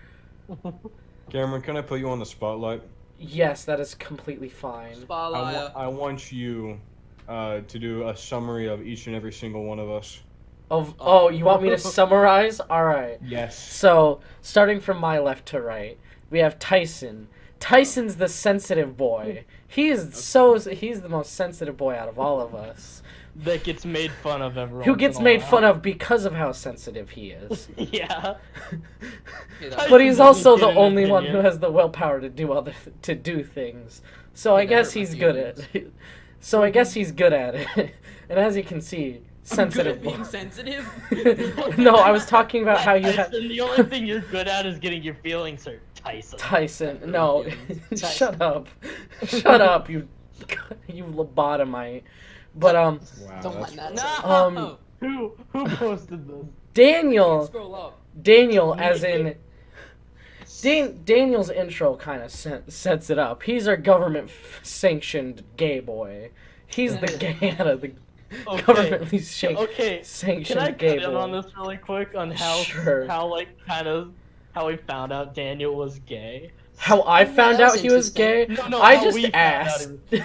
Speaker 4: Cameron, can I put you on the spotlight?
Speaker 1: Yes, that is completely fine.
Speaker 2: Spotlight.
Speaker 4: I want you to do a summary of each and every single one of us.
Speaker 1: Oh, you want me to summarize? Alright.
Speaker 4: Yes.
Speaker 1: So, starting from my left to right, we have Tyson. Tyson's the sensitive boy. He's the most sensitive boy out of all of us.
Speaker 3: That gets made fun of everyone.
Speaker 1: Who gets made fun of because of how sensitive he is.
Speaker 3: Yeah.
Speaker 2: Hey, that-
Speaker 1: But he's also the
Speaker 3: Get an
Speaker 1: only one who
Speaker 3: opinion.
Speaker 1: has the willpower to do things. So I
Speaker 2: Yeah, that
Speaker 1: guess
Speaker 2: hurt my
Speaker 1: he's good at
Speaker 2: feelings.
Speaker 1: So I guess he's good at it. And as you can see,
Speaker 2: I'm good
Speaker 1: sensitive
Speaker 2: at being
Speaker 1: boy.
Speaker 2: sensitive.
Speaker 1: No, I was talking about how you have
Speaker 3: Tyson, the only thing you're good at is getting your feelings hurt. Tyson.
Speaker 1: Tyson. No,
Speaker 5: Tyson.
Speaker 1: shut up, shut up, you lobotomite. But
Speaker 4: Wow,
Speaker 5: Don't
Speaker 4: that's
Speaker 5: mind
Speaker 2: No.
Speaker 5: that.
Speaker 3: Who posted this?
Speaker 1: Daniel,
Speaker 2: Scroll up.
Speaker 1: as in. Daniel's intro kind of sets it up. He's our government-sanctioned gay boy. He's the gay out of the governmentally
Speaker 3: Okay,
Speaker 1: sanctioned
Speaker 3: can I
Speaker 1: gay
Speaker 3: cut in
Speaker 1: boy.
Speaker 3: on this really quick on how
Speaker 1: Sure.
Speaker 3: how we found out Daniel was gay?
Speaker 1: How I found
Speaker 5: that
Speaker 1: out
Speaker 5: was
Speaker 1: he was gay?
Speaker 3: No,
Speaker 1: I
Speaker 3: how
Speaker 1: just
Speaker 3: we found out
Speaker 1: asked.
Speaker 3: he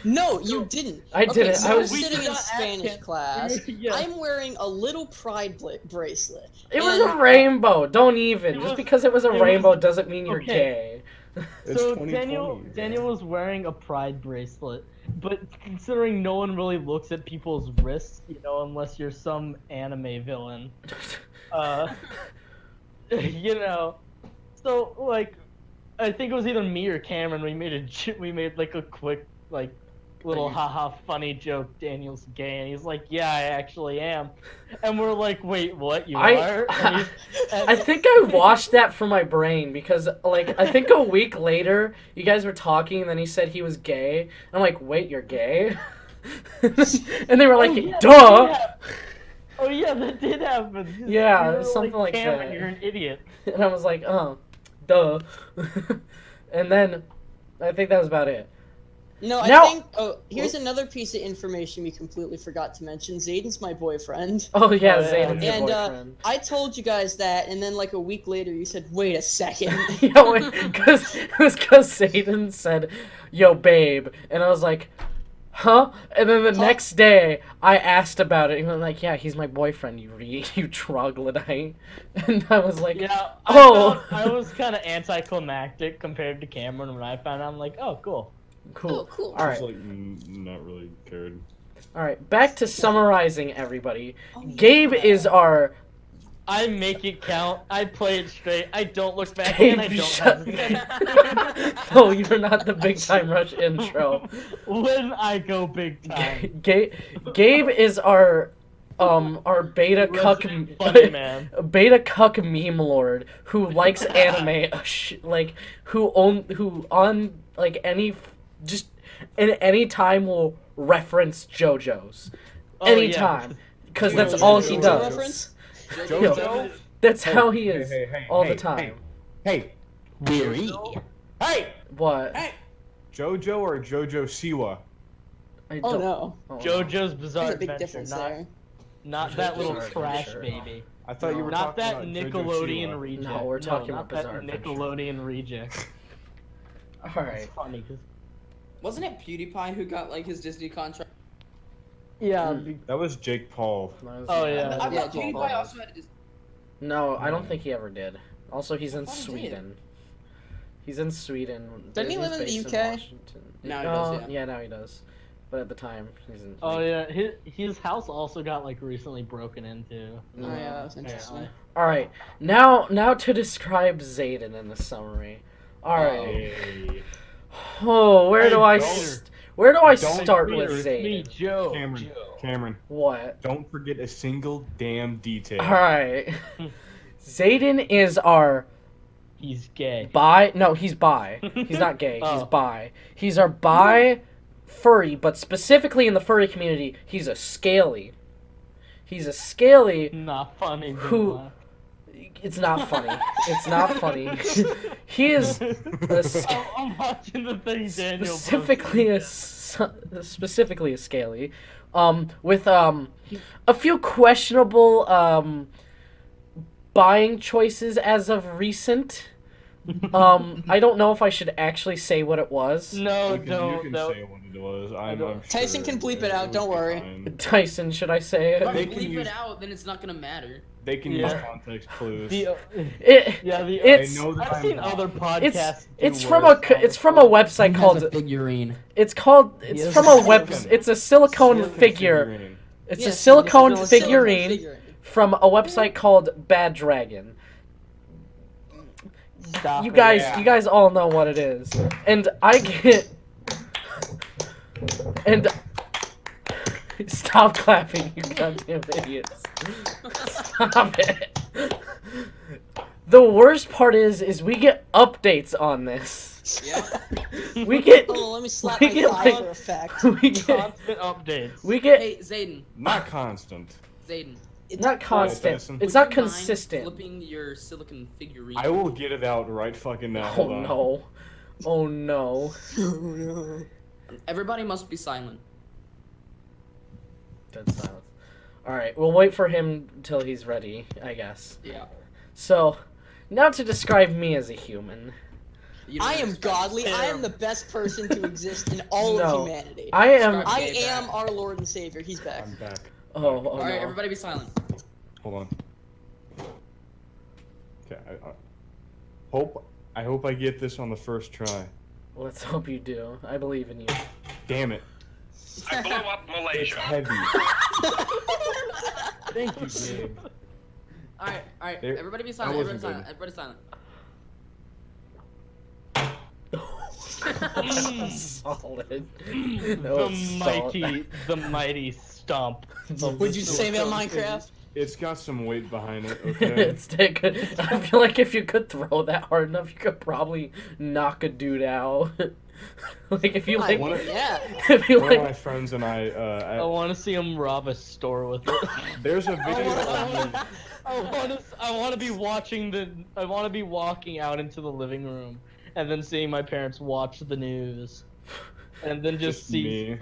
Speaker 5: No, you didn't.
Speaker 1: I
Speaker 5: Okay,
Speaker 1: didn't.
Speaker 5: so
Speaker 1: I
Speaker 5: I'm
Speaker 1: was.
Speaker 5: sitting in
Speaker 3: not
Speaker 5: Spanish
Speaker 3: asking.
Speaker 5: class.
Speaker 3: Yeah.
Speaker 5: I'm wearing a little pride bracelet.
Speaker 1: It was
Speaker 5: and-
Speaker 1: a rainbow. Don't even.
Speaker 3: It
Speaker 1: Just
Speaker 3: was-
Speaker 1: because it was a
Speaker 3: it was-
Speaker 1: rainbow doesn't mean you're
Speaker 3: okay.
Speaker 1: gay.
Speaker 4: It's
Speaker 3: So
Speaker 4: 2020.
Speaker 3: Daniel was wearing a pride bracelet, but considering no one really looks at people's wrists, unless you're some anime villain, so like, I think it was either me or Cameron. We made like a quick like little haha funny joke. Daniel's gay, and he's like, "Yeah, I actually am," and we're like, "Wait, what? You are?"
Speaker 1: I think I washed that from my brain because, like, I think a week later, you guys were talking, and then he said he was gay. And I'm like, wait, you're gay? And they were like, duh!
Speaker 3: Oh yeah, that did happen.
Speaker 1: Yeah,
Speaker 3: You were
Speaker 1: something like
Speaker 3: Cameron,
Speaker 1: that.
Speaker 3: You're an idiot.
Speaker 1: And I was like, oh, duh. And then, I think that was about it.
Speaker 5: No,
Speaker 1: Now-
Speaker 5: I think. Oh, here's another piece of information we completely forgot to mention. Zaden's my boyfriend.
Speaker 1: Oh, yeah,
Speaker 3: Oh, yeah.
Speaker 1: Zaden's your
Speaker 5: And
Speaker 1: boyfriend.
Speaker 5: I told you guys that, and then like a week later, you said, "Wait a second."
Speaker 1: Yo, because it was because Zaden said, "Yo, babe," and I was like, "Huh?" And then the next day, I asked about it, and he was like, "Yeah, he's my boyfriend, you troglodyte." And I was like,
Speaker 3: Yeah.
Speaker 1: Oh.
Speaker 3: I was kind of anticlimactic compared to Cameron when I found out. I'm like, oh, cool.
Speaker 1: "Cool,
Speaker 5: Oh, cool.
Speaker 1: all right,
Speaker 4: Just like not really cared.
Speaker 1: all right." Back to summarizing, everybody.
Speaker 5: Oh, yeah.
Speaker 1: Gabe is our.
Speaker 3: I make it count. I play it straight. I don't look back,
Speaker 1: Gabe,
Speaker 3: and I don't
Speaker 1: shut-
Speaker 3: hesitate.
Speaker 1: No, you're not the Big Time Rush intro.
Speaker 3: When I go big time.
Speaker 1: Gabe is our beta cuck
Speaker 3: Resident funny man.
Speaker 1: beta cuck meme lord who likes anime who on like any just in any time will reference JoJo's
Speaker 3: Oh, yeah.
Speaker 1: anytime because that's
Speaker 4: JoJo
Speaker 1: all he
Speaker 5: JoJo
Speaker 1: does.
Speaker 5: reference?
Speaker 4: JoJo?
Speaker 1: That's
Speaker 4: Hey,
Speaker 1: how he
Speaker 4: hey,
Speaker 1: is
Speaker 4: hey, hey,
Speaker 1: all
Speaker 4: hey,
Speaker 1: the time.
Speaker 4: Hey,
Speaker 7: Weary.
Speaker 4: hey,
Speaker 1: What?
Speaker 4: JoJo or JoJo Siwa?
Speaker 1: I
Speaker 5: Oh
Speaker 1: don't-
Speaker 5: no,
Speaker 1: oh,
Speaker 3: JoJo's Bizarre
Speaker 5: there's a big
Speaker 3: Adventure,
Speaker 5: difference
Speaker 3: not,
Speaker 5: there.
Speaker 3: not that little
Speaker 1: Bizarre
Speaker 3: trash
Speaker 1: Adventure.
Speaker 3: baby.
Speaker 4: I thought you were
Speaker 3: Not
Speaker 4: talking
Speaker 3: that
Speaker 4: about JoJo
Speaker 3: Nickelodeon
Speaker 4: Siwa.
Speaker 3: reject.
Speaker 1: No, we're talking
Speaker 3: not
Speaker 1: about
Speaker 3: that
Speaker 1: Bizarre Adventure.
Speaker 3: Nickelodeon reject.
Speaker 1: All right.
Speaker 3: It's funny 'cause-
Speaker 2: Wasn't it PewDiePie who got like his Disney contract?
Speaker 3: yeah.
Speaker 4: That was Jake Paul.
Speaker 3: Oh, yeah.
Speaker 2: I
Speaker 5: Yeah,
Speaker 2: thought
Speaker 5: Jake
Speaker 2: PewDiePie
Speaker 5: Paul.
Speaker 2: also had his.
Speaker 1: No, I don't think he ever did. Also, he's in
Speaker 2: thought he did.
Speaker 1: Sweden. He's in Sweden.
Speaker 5: Doesn't he
Speaker 1: Disney's
Speaker 5: live in the
Speaker 1: based
Speaker 5: UK?
Speaker 1: Washington.
Speaker 2: Now he does, yeah.
Speaker 1: Yeah, now he does. But at the time, he's in.
Speaker 3: Oh yeah, his house also got like recently broken into.
Speaker 5: Oh yeah, that was interesting.
Speaker 1: All right, now to describe Zaden in the summary. All right.
Speaker 4: Hey.
Speaker 1: Oh, where do I
Speaker 4: don't-
Speaker 1: where do I
Speaker 4: don't
Speaker 1: start
Speaker 4: be
Speaker 1: with
Speaker 3: It's me,
Speaker 1: Zaden?
Speaker 3: Joe.
Speaker 4: Cameron,
Speaker 1: What?
Speaker 4: don't forget a single damn detail.
Speaker 1: All right. Zaden is our
Speaker 3: He's gay.
Speaker 1: bi. No, he's bi. He's not gay. He's
Speaker 3: Oh.
Speaker 1: bi. He's our bi furry, but specifically in the furry community, he's a scaly. He's a scaly.
Speaker 3: Not funny.
Speaker 1: Who-
Speaker 3: Who?
Speaker 1: It's not funny. It's not funny. He is a
Speaker 3: I'm watching the thing Daniel
Speaker 1: specifically a scaly, with a few questionable buying choices as of recent. I don't know if I should actually say what it was.
Speaker 3: No,
Speaker 4: You can
Speaker 3: don't.
Speaker 4: say what it was. I'm
Speaker 3: don't.
Speaker 4: sure
Speaker 5: Tyson can bleep it out,
Speaker 4: would
Speaker 5: don't
Speaker 4: be
Speaker 5: worry.
Speaker 4: fine.
Speaker 1: Tyson, should I say
Speaker 2: If
Speaker 1: it?
Speaker 2: I
Speaker 4: They can
Speaker 2: bleep
Speaker 4: use-
Speaker 2: it out, then it's not gonna matter.
Speaker 4: They can
Speaker 3: Yeah.
Speaker 4: use context clues.
Speaker 3: The,
Speaker 1: It
Speaker 3: yeah, the,
Speaker 1: It's-
Speaker 4: They know that
Speaker 3: I've
Speaker 4: I'm
Speaker 3: seen
Speaker 4: wrong.
Speaker 3: other podcasts.
Speaker 1: it's
Speaker 3: do
Speaker 1: from
Speaker 3: worse
Speaker 1: it's from a website
Speaker 7: Who
Speaker 1: called
Speaker 7: has a figurine?
Speaker 1: it's
Speaker 3: Yes.
Speaker 1: from a web
Speaker 4: Silicone.
Speaker 1: it's a silicone
Speaker 4: Silicone
Speaker 1: figure.
Speaker 4: figurine.
Speaker 1: It's
Speaker 5: Yes,
Speaker 1: a silicone
Speaker 3: silicone
Speaker 1: figurine from a website called Bad Dragon.
Speaker 3: Stop
Speaker 1: You
Speaker 3: it.
Speaker 1: guys,
Speaker 4: Yeah.
Speaker 1: you guys all know what it is, and I get and stop clapping, you goddamn idiots! Stop it. The worst part is we get updates on this.
Speaker 5: Yeah.
Speaker 1: We get
Speaker 5: Hold on, let me slap
Speaker 1: we
Speaker 5: my
Speaker 1: get,
Speaker 5: thigh
Speaker 1: like-
Speaker 5: for effect.
Speaker 1: we get
Speaker 3: Constant updates.
Speaker 1: we get
Speaker 2: Hey, Zaden.
Speaker 4: Not constant.
Speaker 2: Zaden.
Speaker 1: not constant.
Speaker 4: Tyson.
Speaker 1: It's
Speaker 2: would
Speaker 1: not
Speaker 2: you mind
Speaker 1: consistent.
Speaker 2: Flipping your silicon figurine.
Speaker 4: I will get it out right fucking now.
Speaker 1: Oh
Speaker 4: Hold on.
Speaker 1: no. Oh no.
Speaker 5: Oh, no.
Speaker 2: Everybody must be silent.
Speaker 1: Dead silence. Alright, we'll wait for him until he's ready, I guess.
Speaker 2: Yeah.
Speaker 1: So, now to describe me as a human.
Speaker 2: You don't
Speaker 5: I am
Speaker 2: describe
Speaker 5: godly. I am
Speaker 2: terrible.
Speaker 5: the best person to exist in all
Speaker 1: No.
Speaker 5: of humanity.
Speaker 1: I am.
Speaker 2: Describe-
Speaker 5: I
Speaker 2: Okay,
Speaker 5: am
Speaker 2: back.
Speaker 5: our Lord and Savior. He's back.
Speaker 4: I'm back.
Speaker 1: Oh, oh
Speaker 2: All right,
Speaker 1: no.
Speaker 2: everybody be silent.
Speaker 4: Hold on. Okay. I hope I get this on the first try.
Speaker 1: Let's hope you do. I believe in you.
Speaker 4: Damn it.
Speaker 6: I blow up
Speaker 4: It's
Speaker 6: Malaysia.
Speaker 4: heavy. Thank you, Gabe.
Speaker 2: All right,
Speaker 4: There-
Speaker 2: everybody be
Speaker 4: that
Speaker 2: silent.
Speaker 4: wasn't
Speaker 2: Everybody silent.
Speaker 4: good.
Speaker 2: Everybody silent.
Speaker 1: Solid. That
Speaker 3: The
Speaker 1: was solid.
Speaker 3: mighty stomp.
Speaker 5: Would you say that Minecraft?
Speaker 4: It's got some weight behind it, okay?
Speaker 1: It's take. I feel like if you could throw that hard enough, you could probably knock a dude out. Like if you
Speaker 5: I-
Speaker 1: like,
Speaker 4: wanna-
Speaker 5: yeah.
Speaker 1: if you
Speaker 4: One of my
Speaker 1: like,
Speaker 4: friends and I,
Speaker 3: I want to see him rob a store with it.
Speaker 4: there's a video of me.
Speaker 3: I want to be watching the. I want to be walking out into the living room and then seeing my parents watch the news, and then just see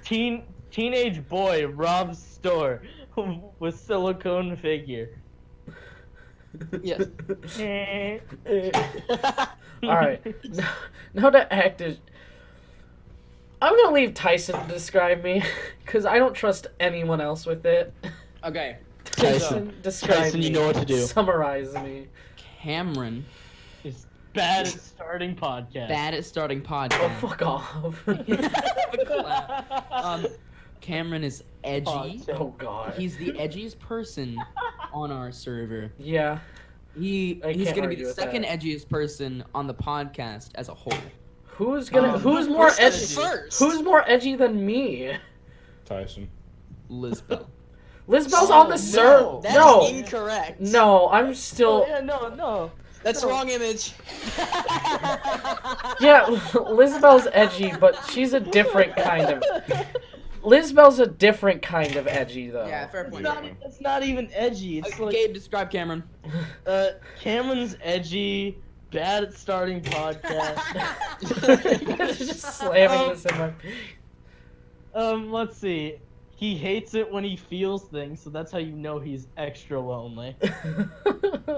Speaker 3: teenage boy robs store with silicone figure.
Speaker 5: Yes.
Speaker 1: all right. Now to act as, I'm gonna leave Tyson to describe me, because I don't trust anyone else with it.
Speaker 2: Okay.
Speaker 1: Tyson, describe
Speaker 3: Tyson,
Speaker 1: me.
Speaker 3: you know what to do.
Speaker 1: Summarize me.
Speaker 2: Cameron,
Speaker 3: Is bad at starting podcasts.
Speaker 2: bad at starting
Speaker 1: Oh,
Speaker 2: podcasts.
Speaker 1: fuck off.
Speaker 2: Cameron is edgy.
Speaker 1: Oh god.
Speaker 2: He's the edgiest person on our server.
Speaker 1: Yeah.
Speaker 2: He's
Speaker 1: can't
Speaker 2: gonna be
Speaker 1: argue
Speaker 2: the
Speaker 1: with
Speaker 2: second
Speaker 1: that.
Speaker 2: edgiest person on the podcast as a whole.
Speaker 1: Who's gonna? who's
Speaker 2: who's
Speaker 1: more
Speaker 5: Said it
Speaker 1: edgy?
Speaker 5: first.
Speaker 1: Who's more edgy than me?
Speaker 4: Tyson.
Speaker 2: Lisbeth.
Speaker 1: Lisbel's
Speaker 5: Oh,
Speaker 1: on the server.
Speaker 3: no.
Speaker 5: That's
Speaker 1: No.
Speaker 5: incorrect.
Speaker 1: No, I'm
Speaker 3: Oh,
Speaker 1: still.
Speaker 3: yeah, no.
Speaker 5: That's the wrong image.
Speaker 1: Yeah, Lisbel's edgy, but she's a different kind of. Lisbel's a different kind of edgy, though.
Speaker 2: Yeah, fair
Speaker 3: It's
Speaker 2: point.
Speaker 3: not, it's not even edgy. It's like
Speaker 2: Gabe, describe Cameron.
Speaker 3: Cameron's edgy, bad at starting podcasts.
Speaker 1: Just slamming this in my.
Speaker 3: Let's see. He hates it when he feels things, so that's how you know he's extra lonely.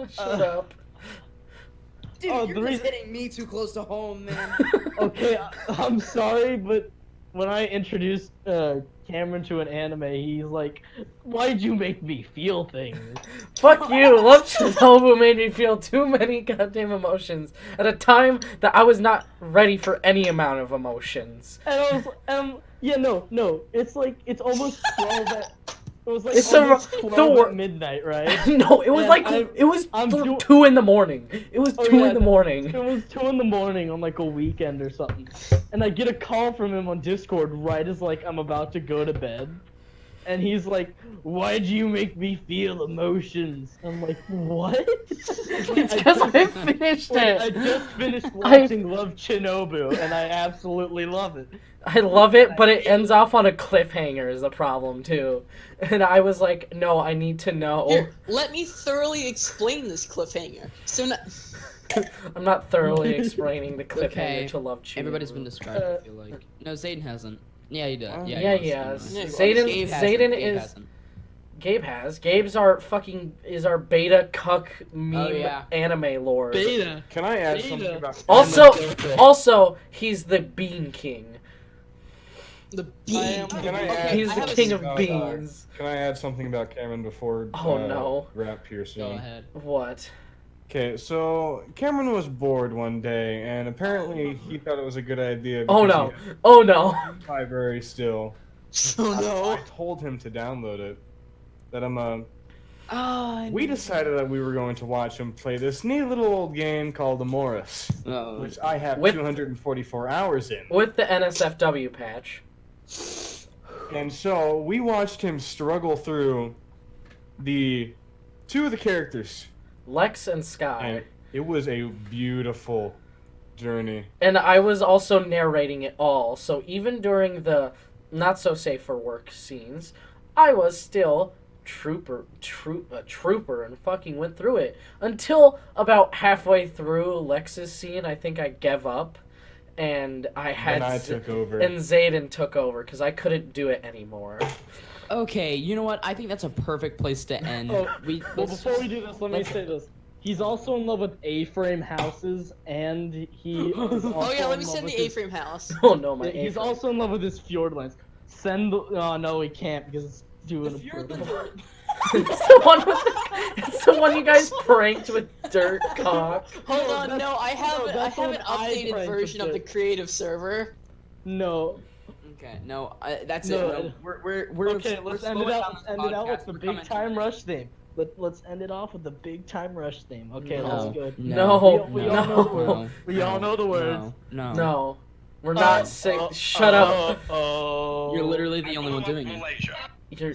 Speaker 1: Shut up.
Speaker 2: Dude,
Speaker 3: Oh,
Speaker 2: you're
Speaker 3: the
Speaker 2: just
Speaker 3: reason-
Speaker 2: hitting me too close to home, man.
Speaker 3: Okay, I'm sorry, but when I introduced Cameron to an anime, he's like, "Why'd you make me feel things?"
Speaker 1: Fuck you. Love Shinobu made me feel too many goddamn emotions at a time that I was not ready for any amount of emotions.
Speaker 3: And I was, yeah, no, it's like it's almost 12 at. It was like
Speaker 1: It's the
Speaker 3: almost
Speaker 1: wor-
Speaker 3: 12
Speaker 1: the wor-
Speaker 3: at midnight, right?
Speaker 1: No, it was
Speaker 3: And
Speaker 1: like
Speaker 3: I'm-
Speaker 1: it was
Speaker 3: I'm
Speaker 1: 2 in the morning. It was
Speaker 3: Oh,
Speaker 1: 2
Speaker 3: yeah,
Speaker 1: in the morning.
Speaker 3: It was 2 in the morning on like a weekend or something, and I get a call from him on Discord right as like I'm about to go to bed, and he's like, "Why'd you make me feel emotions?" I'm like, "What?"
Speaker 1: It's because I finished
Speaker 3: I
Speaker 1: it.
Speaker 3: just finished watching Love Shinobu, and I absolutely love it.
Speaker 1: I love it, but it ends off on a cliffhanger is the problem too. And I was like, no, I need to know.
Speaker 5: Here, let me thoroughly explain this cliffhanger. So,
Speaker 1: I'm not thoroughly explaining the cliffhanger
Speaker 2: Okay,
Speaker 1: to Love Chew.
Speaker 2: Everybody's been described, I feel like. No, Zaden hasn't. Yeah, he did. Yeah,
Speaker 1: Yeah,
Speaker 2: he
Speaker 1: he
Speaker 2: was.
Speaker 1: has.
Speaker 5: Yeah,
Speaker 1: Zaden,
Speaker 2: Gabe hasn't.
Speaker 1: Zaden
Speaker 2: Gabe
Speaker 1: is.
Speaker 2: hasn't.
Speaker 1: Gabe has. Gabe's our fucking is our beta cuck meme
Speaker 2: yeah.
Speaker 1: anime lord.
Speaker 3: Beta.
Speaker 4: Can I add
Speaker 3: Beta.
Speaker 4: something about?
Speaker 1: Also, he's the Bean King.
Speaker 5: the bean.
Speaker 4: Can I add?
Speaker 1: He's
Speaker 5: I
Speaker 1: the
Speaker 5: have a
Speaker 1: king of
Speaker 4: about,
Speaker 1: beans.
Speaker 4: Can I add something about Cameron before?
Speaker 1: Oh, no.
Speaker 4: Wrap here soon.
Speaker 2: Go ahead.
Speaker 1: What?
Speaker 4: Okay, so Cameron was bored one day, and apparently he thought it was a good idea.
Speaker 1: Oh
Speaker 4: because
Speaker 1: no! Oh no!
Speaker 4: he had the library still.
Speaker 5: Oh no.
Speaker 4: I told him to download it. That
Speaker 2: Oh,
Speaker 4: we decided that we were going to watch him play this neat little old game called Amoris, which I have
Speaker 1: With-
Speaker 4: 244 hours in.
Speaker 1: With the NSFW patch.
Speaker 4: And so we watched him struggle through the 2 of the characters.
Speaker 1: Lex and Sky.
Speaker 4: And it was a beautiful journey.
Speaker 1: And I was also narrating it all, so even during the not so safe for work scenes, I was still a trooper and fucking went through it. Until about halfway through Lex's scene, I think I gave up, and I
Speaker 4: took over.
Speaker 1: And Zaden took over, because I couldn't do it anymore.
Speaker 2: Okay, you know what? I think that's a perfect place to end.
Speaker 3: Well, before we do this, let me say this. He's also in love with A-frame houses, and he is also
Speaker 5: Oh yeah, let me
Speaker 3: in love
Speaker 5: send
Speaker 3: with
Speaker 5: the
Speaker 3: his-
Speaker 5: A-frame house.
Speaker 1: Oh no, my
Speaker 3: He's
Speaker 1: A-frame.
Speaker 3: also in love with his Fjordlands. Send the... Oh, no, he can't, because it's too
Speaker 2: The Fjordlands
Speaker 1: It's the one you guys pranked with dirt cock.
Speaker 5: Hold on, no, I have
Speaker 3: that's
Speaker 5: an
Speaker 3: what I
Speaker 5: updated
Speaker 3: pranked
Speaker 5: version of
Speaker 3: with
Speaker 5: the creative server.
Speaker 3: No.
Speaker 2: Okay, no, that's
Speaker 3: No,
Speaker 2: it. No, we're
Speaker 3: Okay, let's end it
Speaker 2: slowing
Speaker 3: out.
Speaker 2: down
Speaker 3: Let's
Speaker 2: this
Speaker 3: end it out
Speaker 2: podcast.
Speaker 3: with the
Speaker 2: We're
Speaker 3: big
Speaker 2: coming to
Speaker 3: time
Speaker 2: an
Speaker 3: rush theme. Let's end it off with the big time rush theme. Okay,
Speaker 1: No.
Speaker 3: that's good.
Speaker 1: No,
Speaker 3: We
Speaker 1: no,
Speaker 3: all know the words. We all know the words.
Speaker 2: No.
Speaker 1: No, we're not sick. Shut up.
Speaker 3: Oh.
Speaker 2: You're literally the
Speaker 6: I
Speaker 2: only one
Speaker 6: blew up
Speaker 2: doing it.
Speaker 6: Malaysia.
Speaker 1: You're...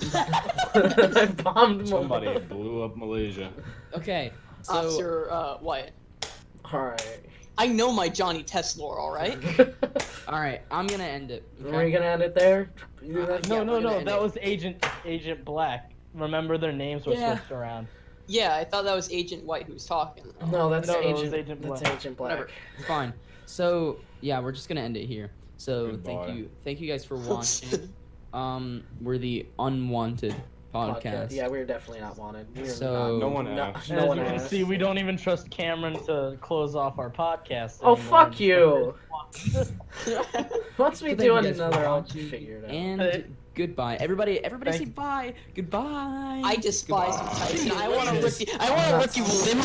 Speaker 1: I bombed
Speaker 4: Somebody
Speaker 1: Malaysia.
Speaker 4: blew up Malaysia.
Speaker 2: Okay, so
Speaker 5: Officer Wyatt.
Speaker 1: Alright.
Speaker 5: I know my Johnny Test lore, alright?
Speaker 2: all right, I'm gonna end it.
Speaker 1: Are we gonna end it there?
Speaker 2: Yeah,
Speaker 3: No,
Speaker 2: we're gonna end
Speaker 3: that
Speaker 2: it.
Speaker 3: was Agent Black. Remember, their names were
Speaker 2: Yeah.
Speaker 3: switched around.
Speaker 5: Yeah, I thought that was Agent White who was talking.
Speaker 1: No, that's
Speaker 3: No, it was
Speaker 1: Agent.
Speaker 3: Agent
Speaker 1: That's
Speaker 3: Black.
Speaker 1: Agent Black.
Speaker 5: Whatever.
Speaker 2: Fine. So yeah, we're just gonna end it here. So
Speaker 4: Goodbye.
Speaker 2: thank you guys for watching. We're the Unwanted Podcast.
Speaker 1: Yeah, we're definitely not wanted. We're
Speaker 2: So-
Speaker 4: No one
Speaker 1: No,
Speaker 4: asked.
Speaker 1: no
Speaker 3: As
Speaker 1: one
Speaker 3: you can
Speaker 1: asked.
Speaker 3: see, we don't even trust Cameron to close off our podcast.
Speaker 1: Oh,
Speaker 3: anymore.
Speaker 1: fuck you! Once we
Speaker 2: So thank
Speaker 1: do
Speaker 2: you guys for
Speaker 1: another, I'll
Speaker 2: watching,
Speaker 1: figure it out.
Speaker 2: And goodbye, everybody.
Speaker 3: Thank
Speaker 2: Say bye. Goodbye.
Speaker 5: I despise you,
Speaker 2: Goodbye.
Speaker 5: Tyson. I want to rip you limb